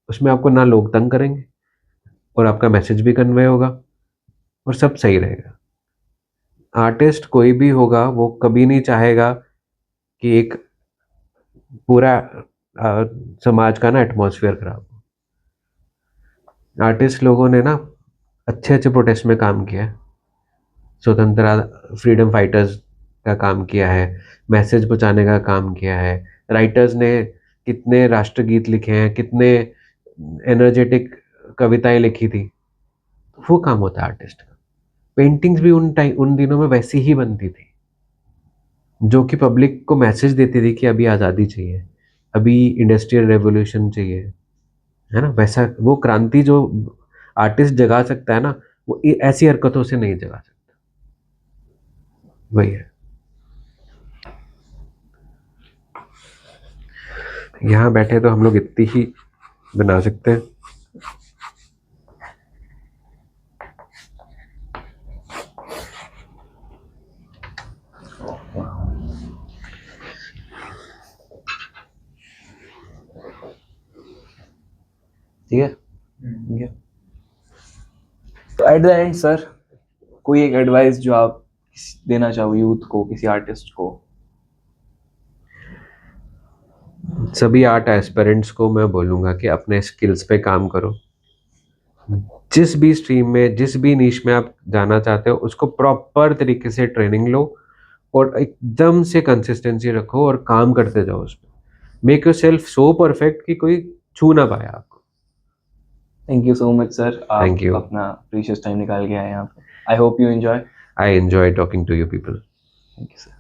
उसमें आपको ना लोग तंग करेंगे, और आपका मैसेज भी कन्वे होगा, और सब सही रहेगा। आर्टिस्ट कोई भी होगा, वो कभी नहीं चाहेगा कि एक पूरा समाज का ना एटमॉस्फेयर खराब हो। आर्टिस्ट लोगों ने ना अच्छे अच्छे प्रोटेस्ट में काम किया है, स्वतंत्रता फ्रीडम फाइटर्स का काम किया है, मैसेज पहुंचाने का काम किया है। राइटर्स ने कितने राष्ट्रगीत लिखे हैं, कितने एनर्जेटिक कविताएं लिखी थी। वो काम होता है आर्टिस्ट का। पेंटिंग्स भी उन दिनों में वैसी ही बनती थी, जो कि पब्लिक को मैसेज देती थी कि अभी आज़ादी चाहिए, अभी इंडस्ट्रियल रेवोल्यूशन चाहिए, है ना? वैसा वो क्रांति जो आर्टिस्ट जगा सकता है ना, वो ऐसी हरकतों से नहीं जगा सकता। वही है। यहाँ बैठे तो हम लोग इतनी ही बना सकते हैं। ठीक है, ठीक है। तो एट द एंड सर, कोई एक एडवाइस जो आप देना चाहो यूथ को, किसी आर्टिस्ट को? सभी आर्ट एस्पिरेंट्स को मैं बोलूँगा कि अपने स्किल्स पे काम करो। जिस भी स्ट्रीम में, जिस भी नीश में आप जाना चाहते हो, उसको प्रॉपर तरीके से ट्रेनिंग लो और एकदम से कंसिस्टेंसी रखो और काम करते जाओ उस पर। Make yourself so perfect कि कोई छू ना पाए आपको। Thank you so much sir, Thank आप you. अपना प्रीशियस टाइम निकाल के आए यहाँ पे। I hope you enjoy. I enjoy talking to you people. Thank you sir.